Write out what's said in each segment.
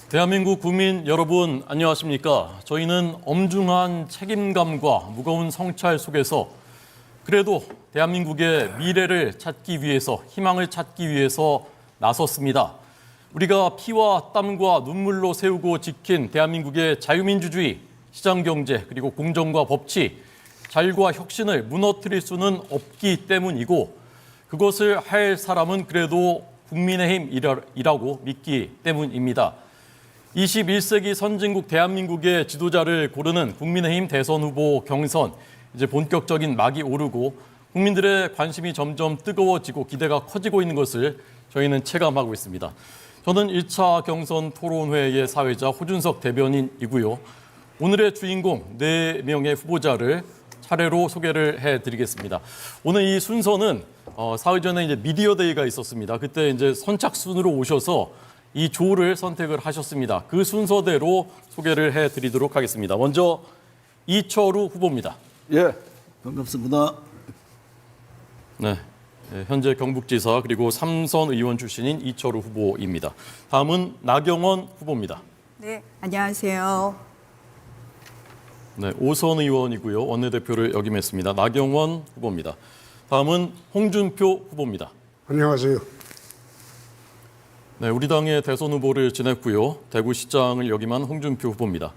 대한민국 국민 여러분 안녕하십니까? 저희는 엄중한 책임감과 무거운 성찰 속에서 그래도 대한민국의 미래를 찾기 위해서, 희망을 찾기 위해서 나섰습니다. 우리가 피와 땀과 눈물로 세우고 지킨 대한민국의 자유민주주의, 시장경제, 그리고 공정과 법치, 자율과 혁신을 무너뜨릴 수는 없기 때문이고 그것을 할 사람은 그래도 국민의힘이라고 믿기 때문입니다. 21세기 선진국 대한민국의 지도자를 고르는 국민의힘 대선 후보 경선, 이제 본격적인 막이 오르고 국민들의 관심이 점점 뜨거워지고 기대가 커지고 있는 것을 저희는 체감하고 있습니다. 저는 1차 경선 토론회의 사회자 호준석 대변인이고요. 오늘의 주인공 4명의 후보자를 차례로 소개를 해드리겠습니다. 오늘 이 순서는 사흘 전에 이제 미디어데이가 있었습니다. 그때 이제 선착순으로 오셔서 이 조를 선택을 하셨습니다. 그 순서대로 소개를 해드리도록 하겠습니다. 먼저 이철우 후보입니다. 예, 반갑습니다. 네, 현재 경북지사 그리고 삼선 의원 출신인 이철우 후보입니다. 다음은 나경원 후보입니다. 네, 안녕하세요. 네, 5선 의원이고요. 원내대표를 역임했습니다. 나경원 후보입니다. 다음은 홍준표 후보입니다. 안녕하세요. 네, 우리 당의 대선 후보를 지냈고요. 대구시장을 역임한 홍준표 후보입니다.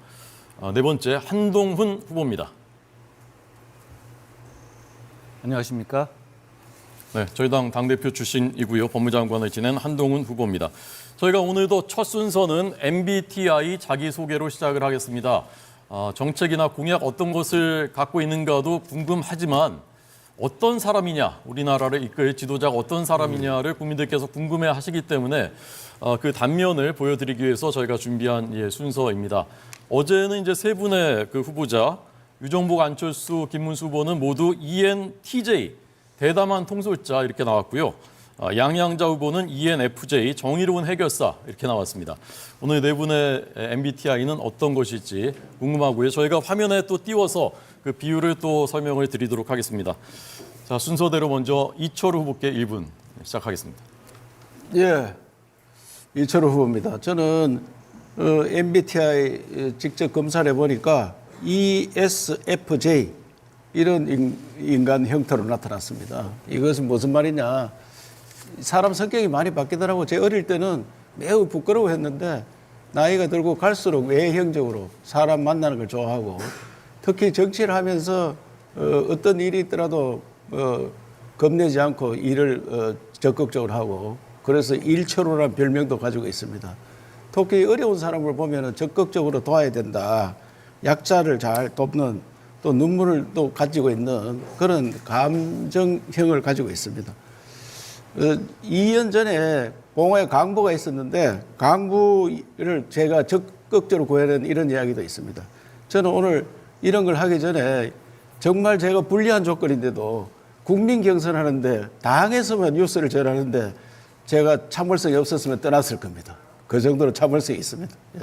네 번째 한동훈 후보입니다. 안녕하십니까? 네, 저희 당 당대표 출신이고요. 법무장관을 지낸 한동훈 후보입니다. 저희가 오늘도 첫 순서는 MBTI 자기소개로 시작을 하겠습니다. 정책이나 공약 어떤 것을 갖고 있는가도 궁금하지만 어떤 사람이냐, 우리나라를 이끌 지도자가 어떤 사람이냐를 국민들께서 궁금해하시기 때문에 그 단면을 보여드리기 위해서 저희가 준비한 순서입니다. 어제는 이제 세 분의 그 후보자, 유정복, 안철수, 김문수 후보는 모두 ENTJ, 대담한 통솔자 이렇게 나왔고요. 양양자 후보는 ENFJ, 정의로운 해결사 이렇게 나왔습니다. 오늘 네 분의 MBTI는 어떤 것일지 궁금하고요. 저희가 화면에 또 띄워서 그 비율을 또 설명을 드리도록 하겠습니다. 자, 순서대로 먼저 이철우 후보께 1분 시작하겠습니다. 예, 이철우 후보입니다. 저는 MBTI 직접 검사를 해보니까 ESFJ 이런 인간 형태로 나타났습니다. 이것은 무슨 말이냐. 사람 성격이 많이 바뀌더라고요. 제 어릴 때는 매우 부끄러워했는데 나이가 들고 갈수록 외형적으로 사람 만나는 걸 좋아하고 특히 정치를 하면서 어떤 일이 있더라도 겁내지 않고 일을 적극적으로 하고 그래서 일철우라는 별명도 가지고 있습니다. 특히 어려운 사람을 보면 적극적으로 도와야 된다. 약자를 잘 돕는 또 눈물을 또 가지고 있는 그런 감정형을 가지고 있습니다. 2년 전에 봉화에 강부가 있었는데 강부를 제가 적극적으로 구해낸 이런 이야기도 있습니다. 저는 오늘 이런 걸 하기 전에 정말 제가 불리한 조건인데도 국민 경선하는데 당에서만 뉴스를 전하는데 제가 참을성이 없었으면 떠났을 겁니다. 그 정도로 참을성이 있습니다. 예.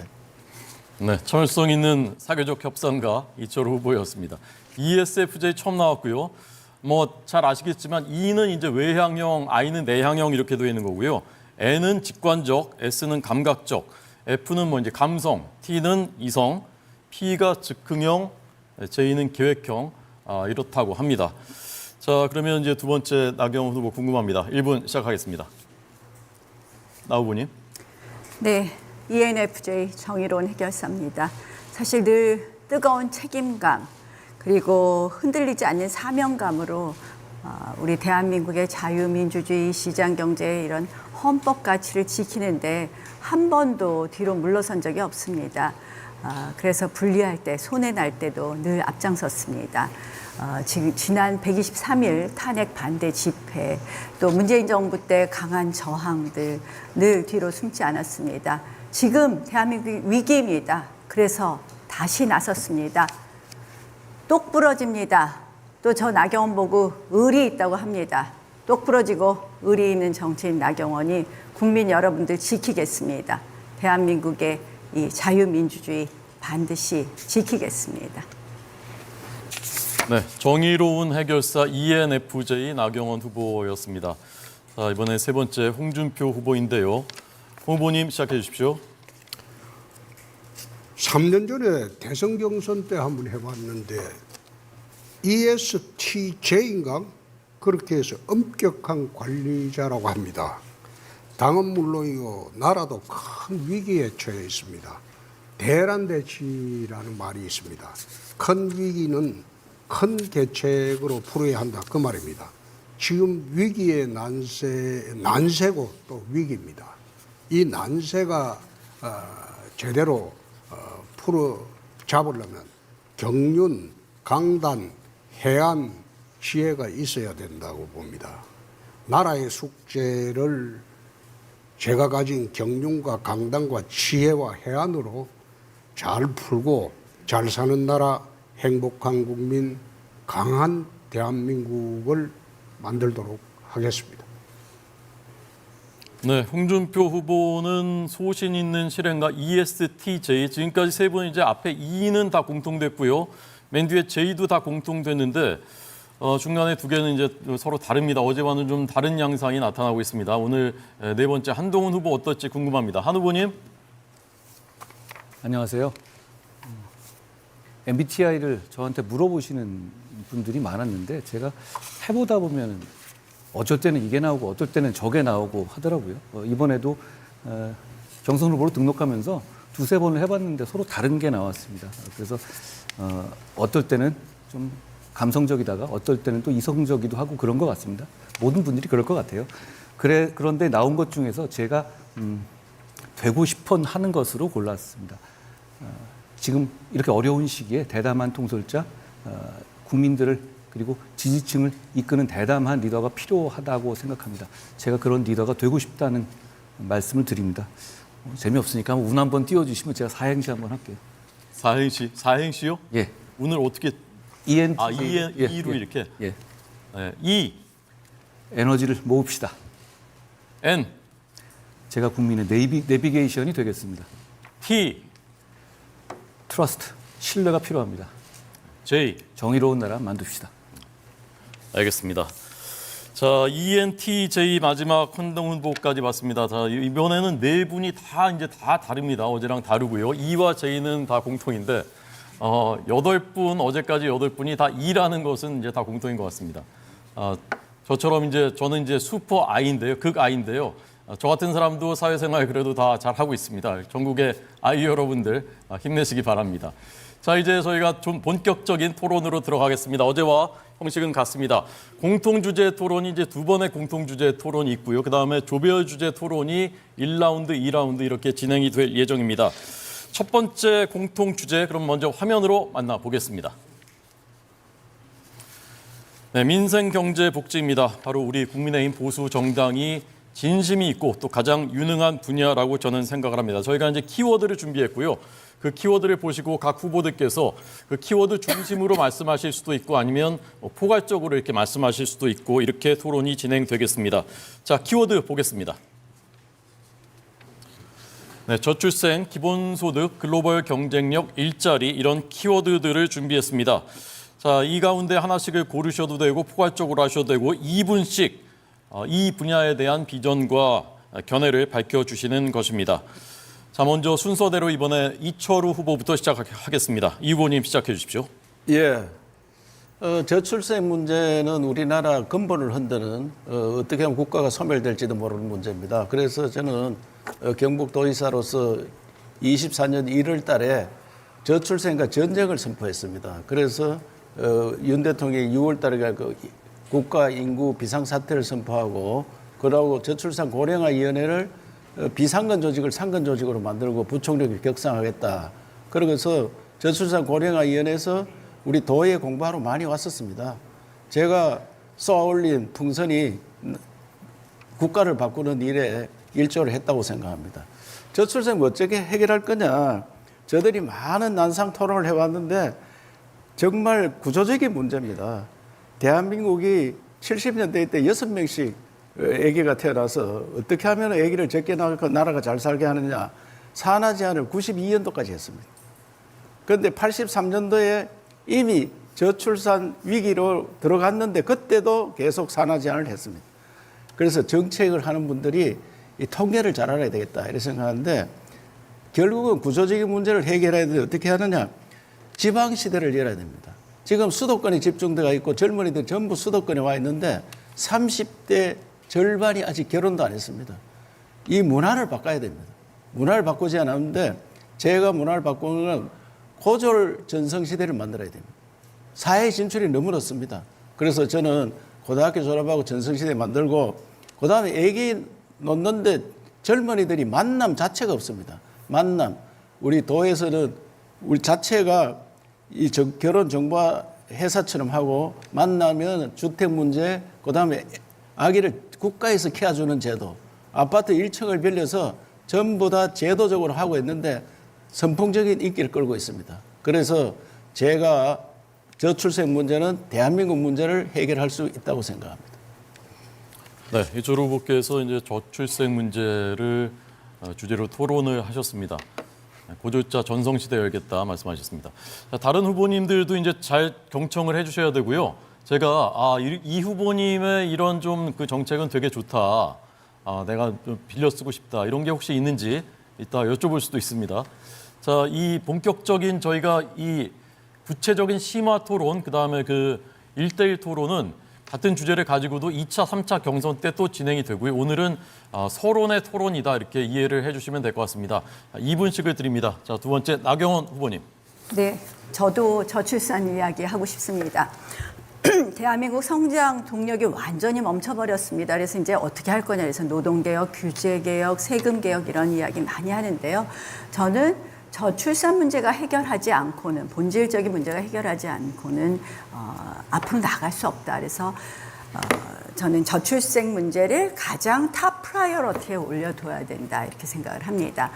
네, 참을성 있는 사교적 협상가 이철우 후보였습니다. ESFJ 처음 나왔고요. 뭐 잘 아시겠지만 E는 이제 외향형, I는 내향형 이렇게 되어 있는 거고요. N은 직관적, S는 감각적, F는 뭐 이제 감성, T는 이성, P가 즉흥형, J는 계획형 이렇다고 합니다. 자, 그러면 이제 두 번째 나경원 후보 궁금합니다. 1분 시작하겠습니다. 나 후보님. 네, ENFJ 정의로운 해결사입니다. 사실 늘 뜨거운 책임감 그리고 흔들리지 않는 사명감으로 우리 대한민국의 자유민주주의, 시장경제 이런 헌법 가치를 지키는데 한 번도 뒤로 물러선 적이 없습니다. 그래서 불리할 때, 손해날 때도 늘 앞장섰습니다. 지난 123일 탄핵 반대 집회, 또 문재인 정부 때 강한 저항들 늘 뒤로 숨지 않았습니다. 지금 대한민국 위기입니다. 그래서 다시 나섰습니다. 똑 부러집니다. 또 저 나경원 보고 의리 있다고 합니다. 똑 부러지고 의리 있는 정치인 나경원이 국민 여러분들 지키겠습니다. 대한민국의 이 자유민주주의 반드시 지키겠습니다. 네, 정의로운 해결사 ENFJ 나경원 후보였습니다. 자, 이번에 세 번째 홍준표 후보인데요. 홍 후보님 시작해 주십시오. 3년 전에 대선 경선 때 한번 해봤는데 ESTJ인가 그렇게 해서 엄격한 관리자라고 합니다. 당은 물론이고 나라도 큰 위기에 처해 있습니다. 대란대치라는 말이 있습니다. 큰 위기는 큰 대책으로 풀어야 한다 그 말입니다. 지금 위기의 난세고 또 위기입니다. 이 난세가 제대로 풀어 잡으려면 경륜, 강단, 해안, 지혜가 있어야 된다고 봅니다. 나라의 숙제를 제가 가진 경륜과 강단과 지혜와 해안으로 잘 풀고 잘 사는 나라, 행복한 국민, 강한 대한민국을 만들도록 하겠습니다. 네, 홍준표 후보는 소신 있는 실행가 ESTJ 지금까지 세 분 이제 앞에 E는 다 공통됐고요. 맨 뒤에 J도 다 공통됐는데 중간에 두 개는 이제 서로 다릅니다. 어제와는 좀 다른 양상이 나타나고 있습니다. 오늘 네 번째 한동훈 후보 어떨지 궁금합니다. 한 후보님. 안녕하세요. MBTI를 저한테 물어보시는 분들이 많았는데 제가 해보다 보면 어쩔 때는 이게 나오고 어떨 때는 저게 나오고 하더라고요. 이번에도 경선 후보로 등록하면서 두세 번을 해봤는데 서로 다른 게 나왔습니다. 그래서 어떨 때는 좀 감성적이다가 어떨 때는 또 이성적이기도 하고 그런 것 같습니다. 모든 분들이 그럴 것 같아요. 그런데 나온 것 중에서 제가 되고 싶어 하는 것으로 골랐습니다. 지금 이렇게 어려운 시기에 대담한 통솔자, 국민들을 그리고 지지층을 이끄는 대담한 리더가 필요하다고 생각합니다. 제가 그런 리더가 되고 싶다는 말씀을 드립니다. 재미없으니까 운 한번 띄워주시면 제가 사행시 한번 할게요. 사행시요? 예. 오늘 어떻게 ENTJ. E로 이렇게. 예. 네, E, 에너지를 모읍시다. N, 제가 국민의 내비게이션이 되겠습니다. T, 트러스트, 신뢰가 필요합니다. J. 정의로운 나라 만듭시다. 알겠습니다. 자, ENTJ 마지막 한동훈 후보까지 봤습니다. 자, 이번에는 네 분이 다 다릅니다. 어제랑 다르고요. E와 J는 다 공통인데 8분 어제까지 8분이 다 E라는 것은 이제 다 공통인 것 같습니다. 저처럼 저는 이제 슈퍼 I인데요, 극 I인데요. 저 같은 사람도 사회생활 그래도 다 잘하고 있습니다. 전국의 아이 여러분들 힘내시기 바랍니다. 자, 이제 저희가 좀 본격적인 토론으로 들어가겠습니다. 어제와 형식은 같습니다. 공통주제 토론이 이제 두 번의 공통주제 토론이 있고요. 그다음에 조별 주제 토론이 1라운드, 2라운드 이렇게 진행이 될 예정입니다. 첫 번째 공통주제 그럼 먼저 화면으로 만나보겠습니다. 네, 민생, 경제, 복지입니다. 바로 우리 국민의힘 보수 정당이 진심이 있고 또 가장 유능한 분야라고 저는 생각을 합니다. 저희가 이제 키워드를 준비했고요. 그 키워드를 보시고 각 후보들께서 그 키워드 중심으로 말씀하실 수도 있고 아니면 포괄적으로 이렇게 말씀하실 수도 있고 이렇게 토론이 진행되겠습니다. 자, 키워드 보겠습니다. 네, 저출생, 기본소득, 글로벌 경쟁력, 일자리 이런 키워드들을 준비했습니다. 자, 이 가운데 하나씩을 고르셔도 되고 포괄적으로 하셔도 되고 2분씩 이 분야에 대한 비전과 견해를 밝혀주시는 것입니다. 자, 먼저 순서대로 이번에 이철우 후보부터 시작하겠습니다. 이 후보님 시작해 주십시오. 예. 저출생 문제는 우리나라 근본을 흔드는 어떻게 하면 국가가 소멸될지도 모르는 문제입니다. 그래서 저는 경북도의사로서 24년 1월 달에 저출생과 전쟁을 선포했습니다. 그래서 윤 대통령이 6월 달에 그 국가 인구 비상사태를 선포하고 그러고 저출산 고령화위원회를 비상근 조직을 상근 조직으로 만들고 부총력을 격상하겠다. 그러면서 저출산 고령화위원회에서 우리 도에 공부하러 많이 왔었습니다. 제가 쏘아올린 풍선이 국가를 바꾸는 일에 일조를 했다고 생각합니다. 저출생 어떻게 해결할 거냐. 저들이 많은 난상 토론을 해왔는데 정말 구조적인 문제입니다. 대한민국이 70년대 때 6명씩 아기가 태어나서 어떻게 하면 아기를 적게 낳고 나라가 잘 살게 하느냐. 산하 제한을 92년도까지 했습니다. 그런데 83년도에 이미 저출산 위기로 들어갔는데 그때도 계속 산하 제한을 했습니다. 그래서 정책을 하는 분들이 이 통계를 잘 알아야 되겠다 이렇게 생각하는데 결국은 구조적인 문제를 해결해야 되는데 어떻게 하느냐. 지방시대를 열어야 됩니다. 지금 수도권에 집중되어 있고 젊은이들 전부 수도권에 와 있는데 30대 절반이 아직 결혼도 안 했습니다. 이 문화를 바꿔야 됩니다. 문화를 바꾸지 않았는데 제가 문화를 바꾸는 건 고졸 전성시대를 만들어야 됩니다. 사회 진출이 너무 어렵습니다. 그래서 저는 고등학교 졸업하고 전성시대 만들고 그다음에 애기 놓는데 젊은이들이 만남 자체가 없습니다. 만남. 우리 도에서는 우리 자체가 이 결혼 정보 회사처럼 하고 만나면 주택 문제, 그다음에 아기를 국가에서 키워주는 제도, 아파트 1층을 빌려서 전부 다 제도적으로 하고 있는데 선풍적인 인기를 끌고 있습니다. 그래서 제가 저출생 문제는 대한민국 문제를 해결할 수 있다고 생각합니다. 네, 이철 후보께서 이제 저출생 문제를 주제로 토론을 하셨습니다. 고졸자 전성시대 열겠다 말씀하셨습니다. 자, 다른 후보님들도 이제 잘 경청을 해주셔야 되고요. 제가 이 후보님의 이런 좀 그 정책은 되게 좋다. 내가 좀 빌려 쓰고 싶다. 이런 게 혹시 있는지 이따 여쭤볼 수도 있습니다. 자, 이 본격적인 저희가 이 구체적인 심화 토론, 그다음에 그 1대1 토론은 같은 주제를 가지고도 2차, 3차 경선 때 또 진행이 되고요. 오늘은 서론의 토론이다 이렇게 이해를 해주시면 될 것 같습니다. 2분씩을 드립니다. 자, 두 번째 나경원 후보님. 네, 저도 저출산 이야기 하고 싶습니다. 대한민국 성장 동력이 완전히 멈춰버렸습니다. 그래서 이제 어떻게 할 거냐 해서 노동개혁, 규제개혁, 세금개혁 이런 이야기 많이 하는데요. 저는 저출산 문제가 해결하지 않고는, 본질적인 문제가 해결하지 않고는 앞으로 나갈 수 없다. 그래서 저는 저출생 문제를 가장 탑 프라이어리티에 올려둬야 된다 이렇게 생각을 합니다.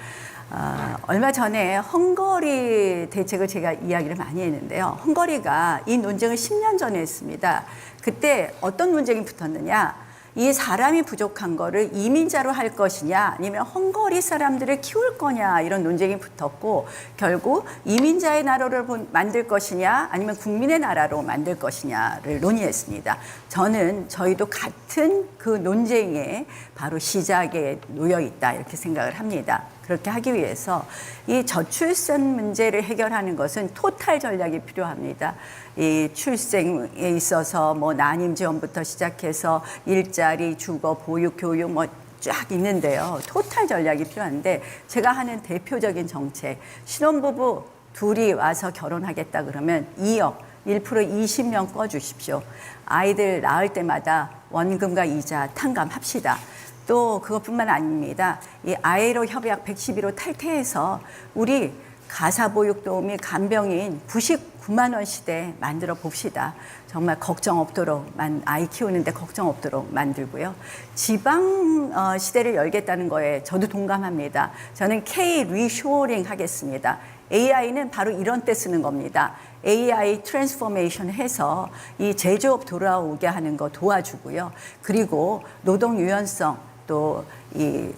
얼마 전에 헝거리 대책을 제가 이야기를 많이 했는데요. 헝거리가 이 논쟁을 10년 전에 했습니다. 그때 어떤 논쟁이 붙었느냐. 이 사람이 부족한 거를 이민자로 할 것이냐 아니면 헝거리 사람들을 키울 거냐 이런 논쟁이 붙었고 결국 이민자의 나라를 만들 것이냐 아니면 국민의 나라로 만들 것이냐를 논의했습니다. 저는 저희도 같은 그 논쟁에 바로 시작에 놓여 있다 이렇게 생각을 합니다. 그렇게 하기 위해서 이 저출산 문제를 해결하는 것은 토탈 전략이 필요합니다. 이 출생에 있어서 뭐 난임 지원부터 시작해서 일자리, 주거, 보육, 교육 뭐 쫙 있는데요. 토탈 전략이 필요한데 제가 하는 대표적인 정책, 신혼부부 둘이 와서 결혼하겠다 그러면 2억, 1% 20명 꺼주십시오. 아이들 낳을 때마다 원금과 이자 탕감합시다. 또 그것뿐만 아닙니다. 이 아이로 협약 112로 탈퇴해서 우리 가사보육 도우미 간병인 99만 원 시대 만들어 봅시다. 정말 걱정 없도록 아이 키우는데 걱정 없도록 만들고요. 지방 시대를 열겠다는 거에 저도 동감합니다. 저는 K 리쇼어링 하겠습니다. AI는 바로 이런 때 쓰는 겁니다. AI 트랜스포메이션 해서 이 제조업 돌아오게 하는 거 도와주고요. 그리고 노동 유연성 또 이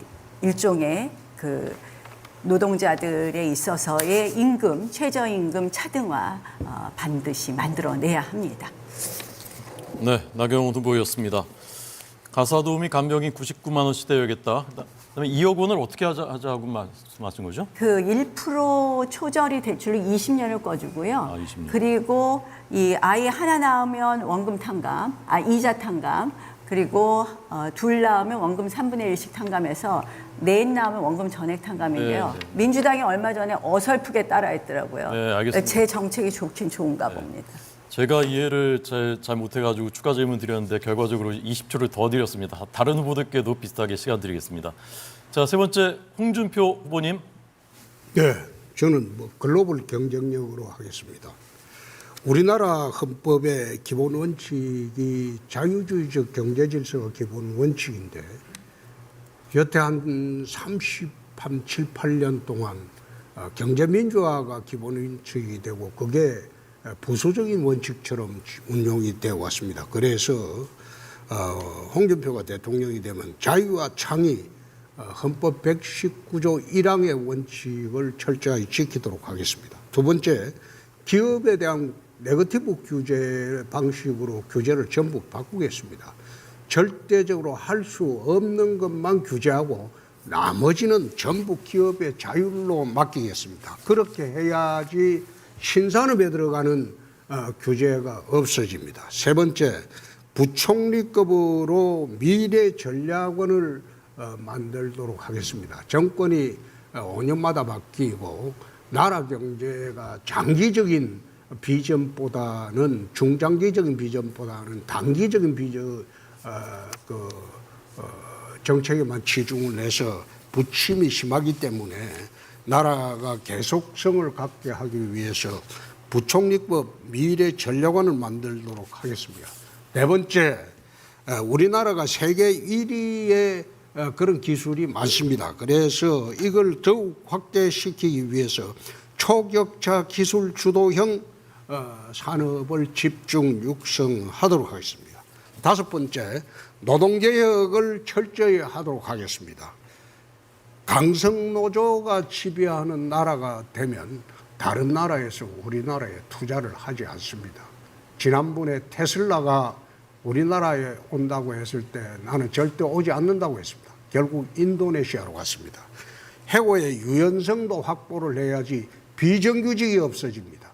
일종의 그 노동자들에 있어서의 임금, 최저임금 차등화 반드시 만들어내야 합니다. 네, 나경원 후보였습니다. 가사도우미 간병인 99만 원 시대 열겠다. 그다음에 2억 원을 어떻게 하자고 말씀하신 거죠? 그 1% 초저리 대출로 20년을 꺼주고요. 20년. 그리고 이 아이 하나 낳으면 원금 탕감, 이자 탕감, 그리고 둘 낳으면 원금 3분의 1씩 탕감해서 넷 낳으면 원금 전액 탕감인데요. 네. 민주당이 얼마 전에 어설프게 따라했더라고요. 네, 알겠습니다. 제 정책이 좋긴 좋은가 봅니다. 제가 이해를 잘 못해가지고 추가 질문 드렸는데 결과적으로 20초를 더 드렸습니다. 다른 후보들께도 비슷하게 시간 드리겠습니다. 자, 세 번째 홍준표 후보님. 네, 저는 뭐 글로벌 경쟁력으로 하겠습니다. 우리나라 헌법의 기본 원칙이 자유주의적 경제 질서가 기본 원칙인데 여태 한 7, 8년 동안 경제민주화가 기본 원칙이 되고 그게 부수적인 원칙처럼 운용이 되어 왔습니다. 그래서 홍준표가 대통령이 되면 자유와 창의, 헌법 119조 1항의 원칙을 철저히 지키도록 하겠습니다. 두 번째, 기업에 대한 네거티브 규제 방식으로 규제를 전부 바꾸겠습니다. 절대적으로 할 수 없는 것만 규제하고 나머지는 전부 기업의 자율로 맡기겠습니다. 그렇게 해야지 신산업에 들어가는 규제가 없어집니다. 세 번째, 부총리급으로 미래 전략원을 만들도록 하겠습니다. 정권이 5년마다 바뀌고 나라 경제가 장기적인 비전보다는 중장기적인 비전보다는 단기적인 비전 정책에만 치중을 해서 부침이 심하기 때문에 나라가 계속성을 갖게 하기 위해서 부총리급 미래 전략원을 만들도록 하겠습니다. 네 번째, 우리나라가 세계 1위의 그런 기술이 많습니다. 그래서 이걸 더욱 확대시키기 위해서 초격차 기술 주도형 산업을 집중 육성하도록 하겠습니다. 다섯 번째, 노동개혁을 철저히 하도록 하겠습니다. 강성노조가 지배하는 나라가 되면 다른 나라에서 우리나라에 투자를 하지 않습니다. 지난번에 테슬라가 우리나라에 온다고 했을 때 나는 절대 오지 않는다고 했습니다. 결국 인도네시아로 갔습니다. 해고의 유연성도 확보를 해야지 비정규직이 없어집니다.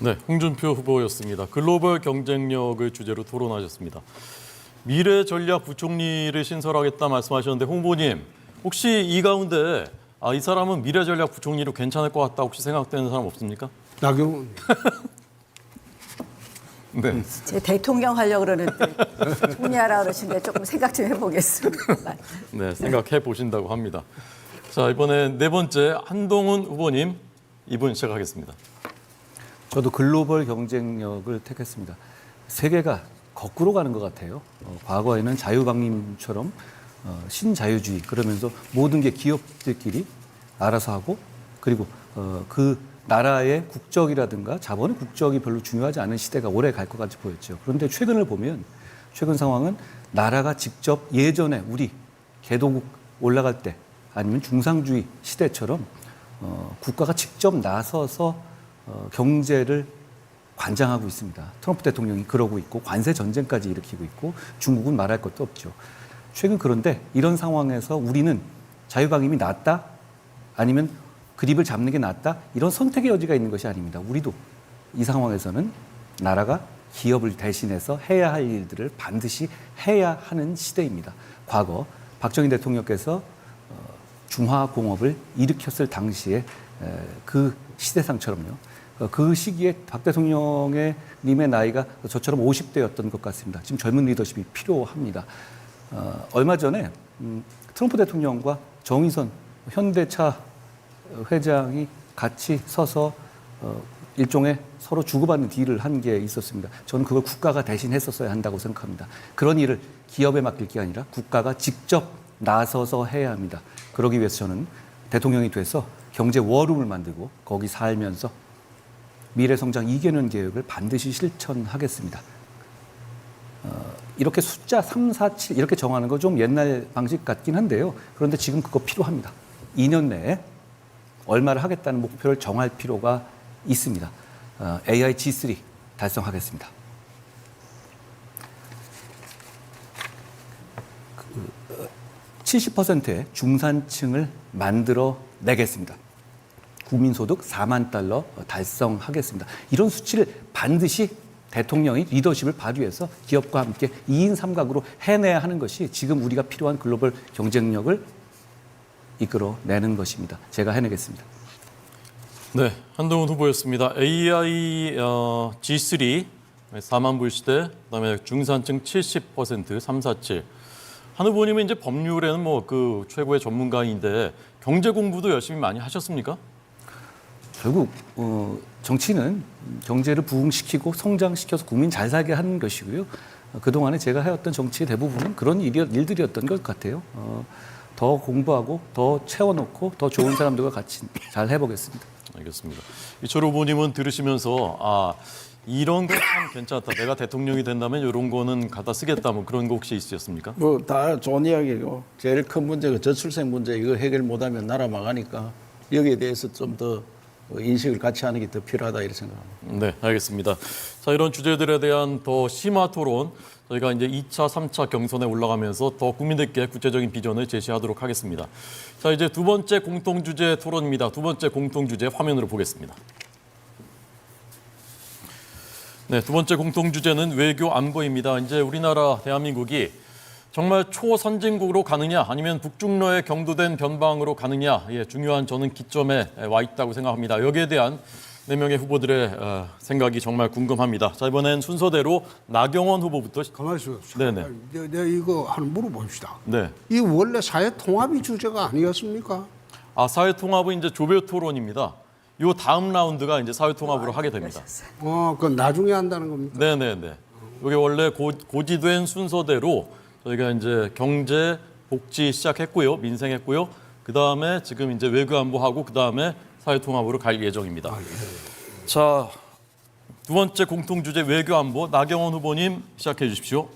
네, 홍준표 후보였습니다. 글로벌 경쟁력을 주제로 토론하셨습니다. 미래 전략 부총리를 신설하겠다 말씀하셨는데 홍 후보님, 혹시 이 가운데 이 사람은 미래 전략 부총리로 괜찮을 것 같다 혹시 생각되는 사람 없습니까? 나경원. 네. 제 대통령 하려고 그러는데 총리하라 그러시는데 조금 생각 좀 해보겠습니다. 네, 생각해 보신다고 합니다. 자, 이번에 네 번째 한동훈 후보님 이분 시작하겠습니다. 저도 글로벌 경쟁력을 택했습니다. 세계가 거꾸로 가는 것 같아요. 과거에는 자유방임처럼 신자유주의 그러면서 모든 게 기업들끼리 알아서 하고 그리고 그 나라의 국적이라든가 자본의 국적이 별로 중요하지 않은 시대가 오래 갈 것 같이 보였죠. 그런데 최근을 보면 최근 상황은 나라가 직접 예전에 우리 개도국 올라갈 때 아니면 중상주의 시대처럼 국가가 직접 나서서 경제를 관장하고 있습니다. 트럼프 대통령이 그러고 있고 관세 전쟁까지 일으키고 있고 중국은 말할 것도 없죠. 최근 그런데 이런 상황에서 우리는 자유방임이 낫다? 아니면 그립을 잡는 게 낫다? 이런 선택의 여지가 있는 것이 아닙니다. 우리도 이 상황에서는 나라가 기업을 대신해서 해야 할 일들을 반드시 해야 하는 시대입니다. 과거 박정희 대통령께서 중화공업을 일으켰을 당시에 그 시대상처럼요. 그 시기에 박 대통령의 님의 나이가 저처럼 50대였던 것 같습니다. 지금 젊은 리더십이 필요합니다. 얼마 전에 트럼프 대통령과 정의선 현대차 회장이 같이 서서 일종의 서로 주고받는 딜을 한 게 있었습니다. 저는 그걸 국가가 대신 했었어야 한다고 생각합니다. 그런 일을 기업에 맡길 게 아니라 국가가 직접 나서서 해야 합니다. 그러기 위해서 저는 대통령이 돼서 경제 워룸을 만들고 거기 살면서 미래성장 2개년 계획을 반드시 실천하겠습니다. 이렇게 숫자 3, 4, 7 이렇게 정하는 거 좀 옛날 방식 같긴 한데요. 그런데 지금 그거 필요합니다. 2년 내에 얼마를 하겠다는 목표를 정할 필요가 있습니다. AI G3 달성하겠습니다. 70%의 중산층을 만들어 내겠습니다. 국민소득 4만 달러 달성하겠습니다. 이런 수치를 반드시 대통령이 리더십을 발휘해서 기업과 함께 2인 3각으로 해내야 하는 것이 지금 우리가 필요한 글로벌 경쟁력을 이끌어내는 것입니다. 제가 해내겠습니다. 네, 한동훈 후보였습니다. AI G3 4만 불 시대, 그다음에 중산층 70% 347. 한 후보님은 이제 법률에는 뭐 그 최고의 전문가인데 경제 공부도 열심히 많이 하셨습니까? 결국 정치는 경제를 부흥시키고 성장시켜서 국민 잘 살게 하는 것이고요. 그동안에 제가 해왔던 정치의 대부분은 그런 일들이었던 것 같아요. 더 공부하고 더 채워놓고 더 좋은 사람들과 같이 잘 해보겠습니다. 알겠습니다. 이철 후보님은 들으시면서 이런 거 참 괜찮다. 내가 대통령이 된다면 이런 거는 갖다 쓰겠다. 뭐 그런 거 혹시 있으셨습니까? 뭐 다 좋은 이야기고 제일 큰 문제가 저출생 문제 이거 해결 못하면 나라 망하니까 여기에 대해서 좀 더 인식을 같이 하는 게 더 필요하다 이렇게 생각합니다. 네, 알겠습니다. 자, 이런 주제들에 대한 더 심화 토론 저희가 이제 2차, 3차 경선에 올라가면서 더 국민들께 구체적인 비전을 제시하도록 하겠습니다. 자, 이제 두 번째 공통 주제 토론입니다. 두 번째 공통 주제 화면으로 보겠습니다. 네, 두 번째 공통 주제는 외교 안보입니다. 이제 우리나라 대한민국이 정말 초선진국으로 가느냐 아니면 북중러에 경도된 변방으로 가느냐 중요한 저는 기점에 와 있다고 생각합니다. 여기에 대한 4명의 후보들의 생각이 정말 궁금합니다. 자, 이번엔 순서대로 나경원 후보부터. 가만히 있어. 네네. 내가 이거 하나 물어봅시다. 네. 이 원래 사회 통합이 주제가 아니었습니까? 사회통합은 이제 조별 토론입니다. 요 다음 라운드가 이제 사회통합으로 하게 됩니다. 그건 나중에 한다는 겁니까? 네네네. 이게 원래 고지된 순서대로 저희가 이제 경제, 복지 시작했고요, 민생했고요. 그 다음에 지금 이제 외교안보하고 그 다음에 사회통합으로 갈 예정입니다. 자, 두 번째 공통 주제 외교안보 나경원 후보님 시작해 주십시오.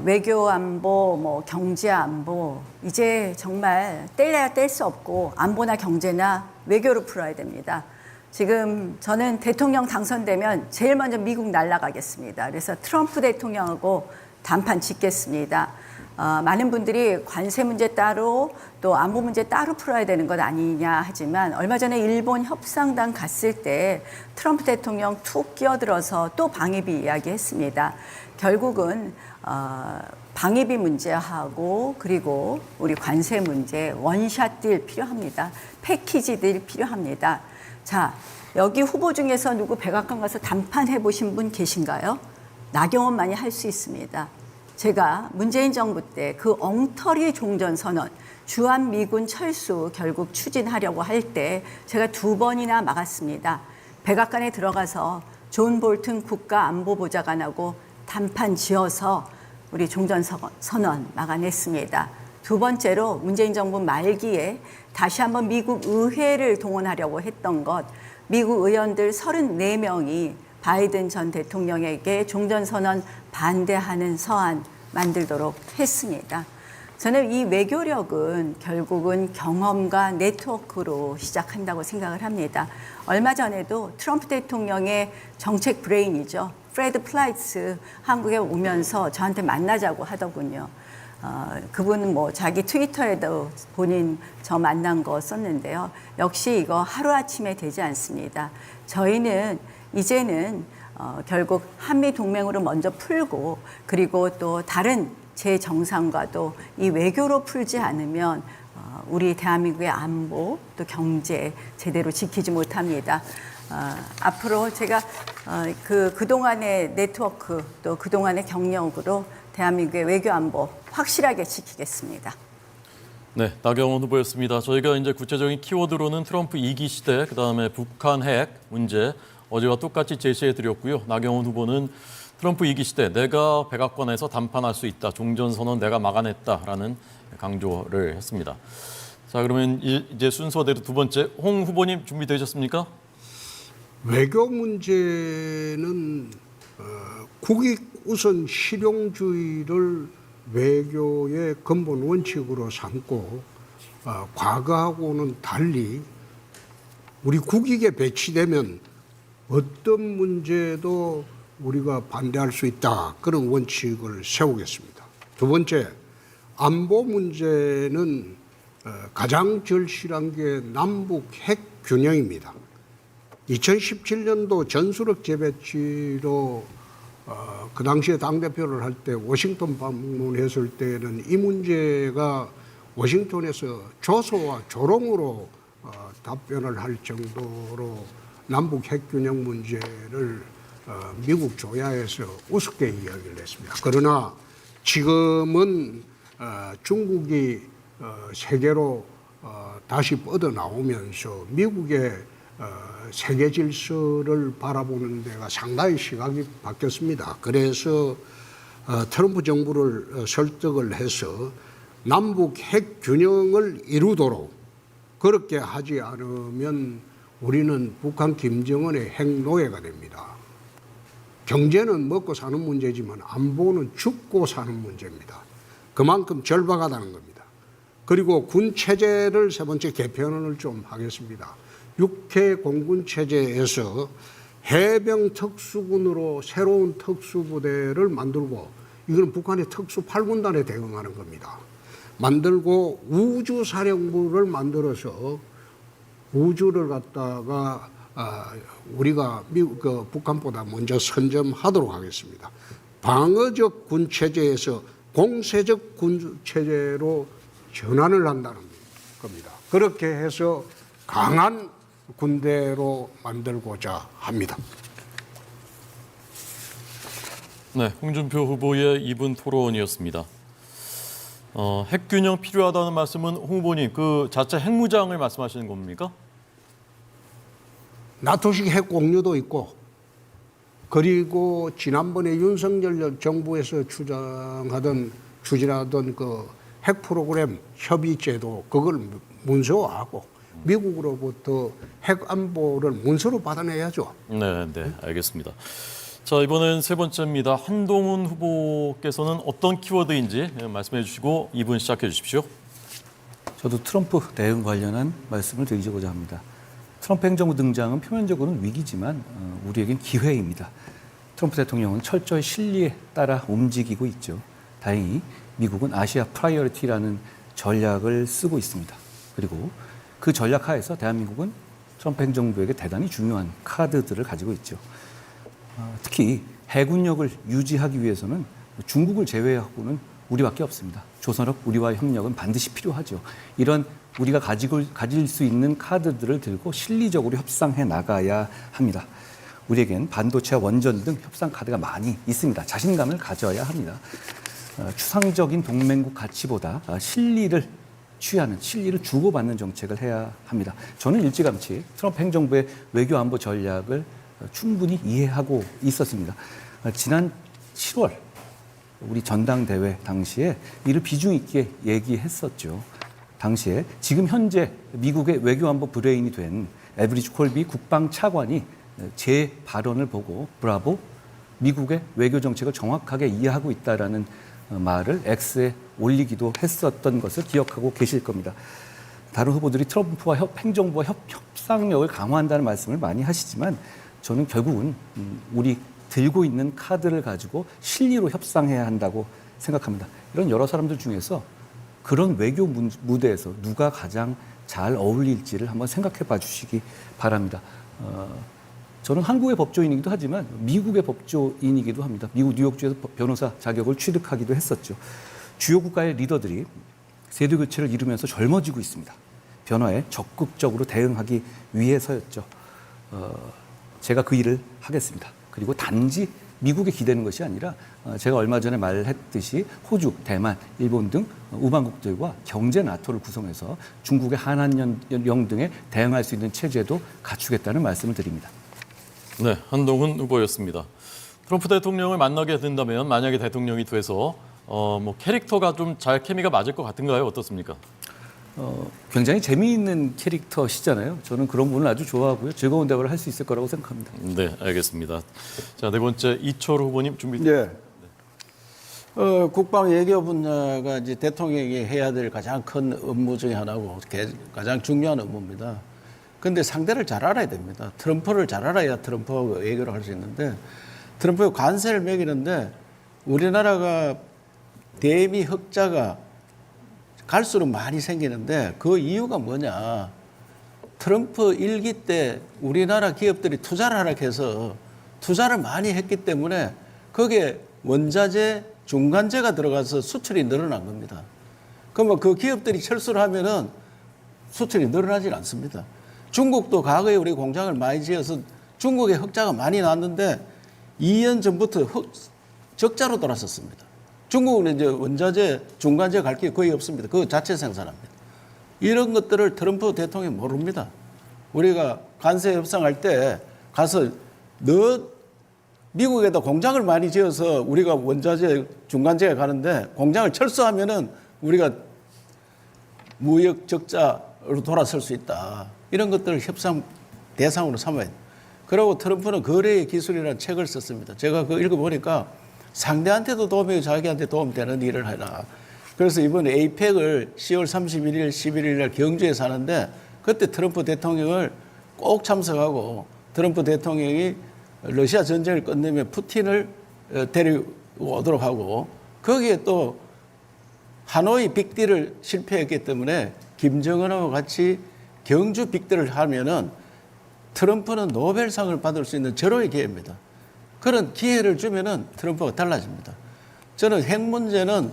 외교 안보, 뭐 경제 안보 이제 정말 뗄래야 뗄 수 없고 안보나 경제나 외교로 풀어야 됩니다. 지금 저는 대통령 당선되면 제일 먼저 미국 날아가겠습니다. 그래서 트럼프 대통령하고 단판 짓겠습니다. 많은 분들이 관세 문제 따로 또 안보 문제 따로 풀어야 되는 것 아니냐 하지만 얼마 전에 일본 협상단 갔을 때 트럼프 대통령 툭 끼어들어서 또 방위비 이야기했습니다. 결국은 방위비 문제하고 그리고 우리 관세 문제 원샷 딜 필요합니다. 패키지 딜 필요합니다. 자, 여기 후보 중에서 누구 백악관 가서 단판 해보신 분 계신가요? 나경원만이 할 수 있습니다. 제가 문재인 정부 때 그 엉터리 종전선언, 주한미군 철수 결국 추진하려고 할 때 제가 2번이나 막았습니다. 백악관에 들어가서 존 볼튼 국가안보보좌관하고 단판 지어서 우리 종전선언 막아냈습니다. 두 번째로 문재인 정부 말기에 다시 한번 미국 의회를 동원하려고 했던 것, 미국 의원들 34명이 바이든 전 대통령에게 종전선언 반대하는 서한 만들도록 했습니다. 저는 이 외교력은 결국은 경험과 네트워크로 시작한다고 생각을 합니다. 얼마 전에도 트럼프 대통령의 정책 브레인이죠. 프레드 플라이츠 한국에 오면서 저한테 만나자고 하더군요. 그분은 뭐 자기 트위터에도 본인 저 만난 거 썼는데요. 역시 이거 하루아침에 되지 않습니다. 저희는 이제는 결국 한미 동맹으로 먼저 풀고 그리고 또 다른 제정상과도 이 외교로 풀지 않으면 우리 대한민국의 안보 또 경제 제대로 지키지 못합니다. 앞으로 제가 그동안의 네트워크 또 그동안의 경력으로 대한민국의 외교 안보 확실하게 지키겠습니다. 네, 나경원 후보였습니다. 저희가 이제 구체적인 키워드로는 트럼프 2기 시대, 그다음에 북한 핵 문제 어제와 똑같이 제시해 드렸고요. 나경원 후보는 트럼프 2기 시대 내가 백악관에서 담판할 수 있다. 종전선언 내가 막아냈다라는 강조를 했습니다. 자, 그러면 이제 순서대로 두 번째 홍 후보님 준비되셨습니까? 외교 문제는 국익 우선 실용주의를 외교의 근본 원칙으로 삼고 과거하고는 달리 우리 국익에 배치되면 어떤 문제도 우리가 반대할 수 있다. 그런 원칙을 세우겠습니다. 두 번째, 안보 문제는 가장 절실한 게 남북 핵 균형입니다. 2017년도 전술핵 재배치로 그 당시에 당대표를 할 때 워싱턴 방문했을 때는 이 문제가 워싱턴에서 조소와 조롱으로 답변을 할 정도로 남북 핵균형 문제를 미국 조야에서 우습게 이야기를 했습니다. 그러나 지금은 중국이 세계로 다시 뻗어나오면서 미국의 세계 질서를 바라보는 데가 상당히 시각이 바뀌었습니다. 그래서 트럼프 정부를 설득을 해서 남북 핵 균형을 이루도록 그렇게 하지 않으면 우리는 북한 김정은의 핵 노예가 됩니다. 경제는 먹고 사는 문제지만 안보는 죽고 사는 문제입니다. 그만큼 절박하다는 겁니다. 그리고 군 체제를 세 번째 개편을 좀 하겠습니다. 육해 공군 체제에서 해병 특수군으로 새로운 특수부대를 만들고 이거는 북한의 특수 8군단에 대응하는 겁니다. 만들고 우주사령부를 만들어서 우주를 갖다가 우리가 북한보다 먼저 선점하도록 하겠습니다. 방어적 군 체제에서 공세적 군 체제로 전환을 한다는 겁니다. 그렇게 해서 강한 군대로 만들고자 합니다. 네, 홍준표 후보의 2분 토론이었습니다. 핵균형 필요하다는 말씀은 홍 후보님 그 자체 핵무장을 말씀하시는 겁니까? 나토식 핵 공유도 있고 그리고 지난번에 윤석열 정부에서 추진하던 그 핵 프로그램 협의제도 그걸 문서화하고 미국으로부터 핵 안보를 문서로 받아내야죠. 네, 알겠습니다. 자, 이번엔 세 번째입니다. 한동훈 후보께서는 어떤 키워드인지 말씀해 주시고 2분 시작해 주십시오. 저도 트럼프 대응 관련한 말씀을 드리고자 합니다. 트럼프 행정부 등장은 표면적으로는 위기지만 우리에겐 기회입니다. 트럼프 대통령은 철저히 실리에 따라 움직이고 있죠. 다행히 미국은 아시아 프라이어리티라는 전략을 쓰고 있습니다. 그리고 그 전략 하에서 대한민국은 트럼프 행정부에게 대단히 중요한 카드들을 가지고 있죠. 특히 해군력을 유지하기 위해서는 중국을 제외하고는 우리밖에 없습니다. 조선업 우리와의 협력은 반드시 필요하죠. 이런 우리가 가질 수 있는 카드들을 들고 실리적으로 협상해 나가야 합니다. 우리에겐 반도체와 원전 등 협상 카드가 많이 있습니다. 자신감을 가져야 합니다. 추상적인 동맹국 가치보다 실리를 취하는, 실리를 주고받는 정책을 해야 합니다. 저는 일찌감치 트럼프 행정부의 외교 안보 전략을 충분히 이해하고 있었습니다. 지난 7월 우리 전당대회 당시에 이를 비중 있게 얘기했었죠. 당시에 지금 현재 미국의 외교안보 브레인이 된 에브리지 콜비 국방차관이 제 발언을 보고 브라보, 미국의 외교 정책을 정확하게 이해하고 있다라는 말을 X에 올리기도 했었던 것을 기억하고 계실 겁니다. 다른 후보들이 트럼프와 행정부와 협상력을 강화한다는 말씀을 많이 하시지만 저는 결국은 우리 들고 있는 카드를 가지고 실리로 협상해야 한다고 생각합니다. 이런 여러 사람들 중에서 그런 외교 무대에서 누가 가장 잘 어울릴지를 한번 생각해 봐 주시기 바랍니다. 저는 한국의 법조인이기도 하지만 미국의 법조인이기도 합니다. 미국 뉴욕주에서 변호사 자격을 취득하기도 했었죠. 주요 국가의 리더들이 세대 교체를 이루면서 젊어지고 있습니다. 변화에 적극적으로 대응하기 위해서였죠. 제가 그 일을 하겠습니다. 그리고 단지 미국에 기대는 것이 아니라 제가 얼마 전에 말했듯이 호주, 대만, 일본 등 우방국들과 경제 나토를 구성해서 중국의 한한령 등에 대응할 수 있는 체제도 갖추겠다는 말씀을 드립니다. 네, 한동훈 후보였습니다. 트럼프 대통령을 만나게 된다면 만약에 대통령이 돼서 캐릭터가 좀 잘 케미가 맞을 것 같은가요? 어떻습니까? 굉장히 재미있는 캐릭터시잖아요. 저는 그런 분을 아주 좋아하고요. 즐거운 대화를 할 수 있을 거라고 생각합니다. 네, 알겠습니다. 자, 네 번째 이철 후보님 준비. 네. 국방 외교 분야가 이제 대통령이 해야 될 가장 큰 업무 중에 하나고 가장 중요한 업무입니다. 그런데 상대를 잘 알아야 됩니다. 트럼프를 잘 알아야 트럼프하고 외교를 할 수 있는데 트럼프의 관세를 매기는데 우리나라가 대미 흑자가 갈수록 많이 생기는데 그 이유가 뭐냐. 트럼프 일기 때 우리나라 기업들이 투자를 하락해서 투자를 많이 했기 때문에 거기에 원자재, 중간재가 들어가서 수출이 늘어난 겁니다. 그러면 그 기업들이 철수를 하면은 수출이 늘어나질 않습니다. 중국도 과거에 우리 공장을 많이 지어서 중국에 흑자가 많이 났는데 2년 전부터 적자로 돌아섰습니다. 중국은 이제 원자재, 중간재 갈 게 거의 없습니다. 그거 자체 생산합니다. 이런 것들을 트럼프 대통령이 모릅니다. 우리가 관세 협상할 때 가서 너 미국에다 공장을 많이 지어서 우리가 원자재, 중간재에 가는데 공장을 철수하면은 우리가 무역 적자로 돌아설 수 있다. 이런 것들을 협상 대상으로 삼아야 돼요. 그리고 트럼프는 거래의 기술이라는 책을 썼습니다. 제가 그거 읽어보니까 상대한테도 도움이 되고 자기한테 도움되는 일을 해라. 그래서 이번에 에이펙을 10월 31일, 11일 날 경주에서 하는데 그때 트럼프 대통령을 꼭 참석하고 트럼프 대통령이 러시아 전쟁을 끝내면 푸틴을 데려오도록 하고 거기에 또 하노이 빅딜을 실패했기 때문에 김정은하고 같이 경주 빅딜을 하면은 트럼프는 노벨상을 받을 수 있는 절호의 기회입니다. 그런 기회를 주면은 트럼프가 달라집니다. 저는 핵 문제는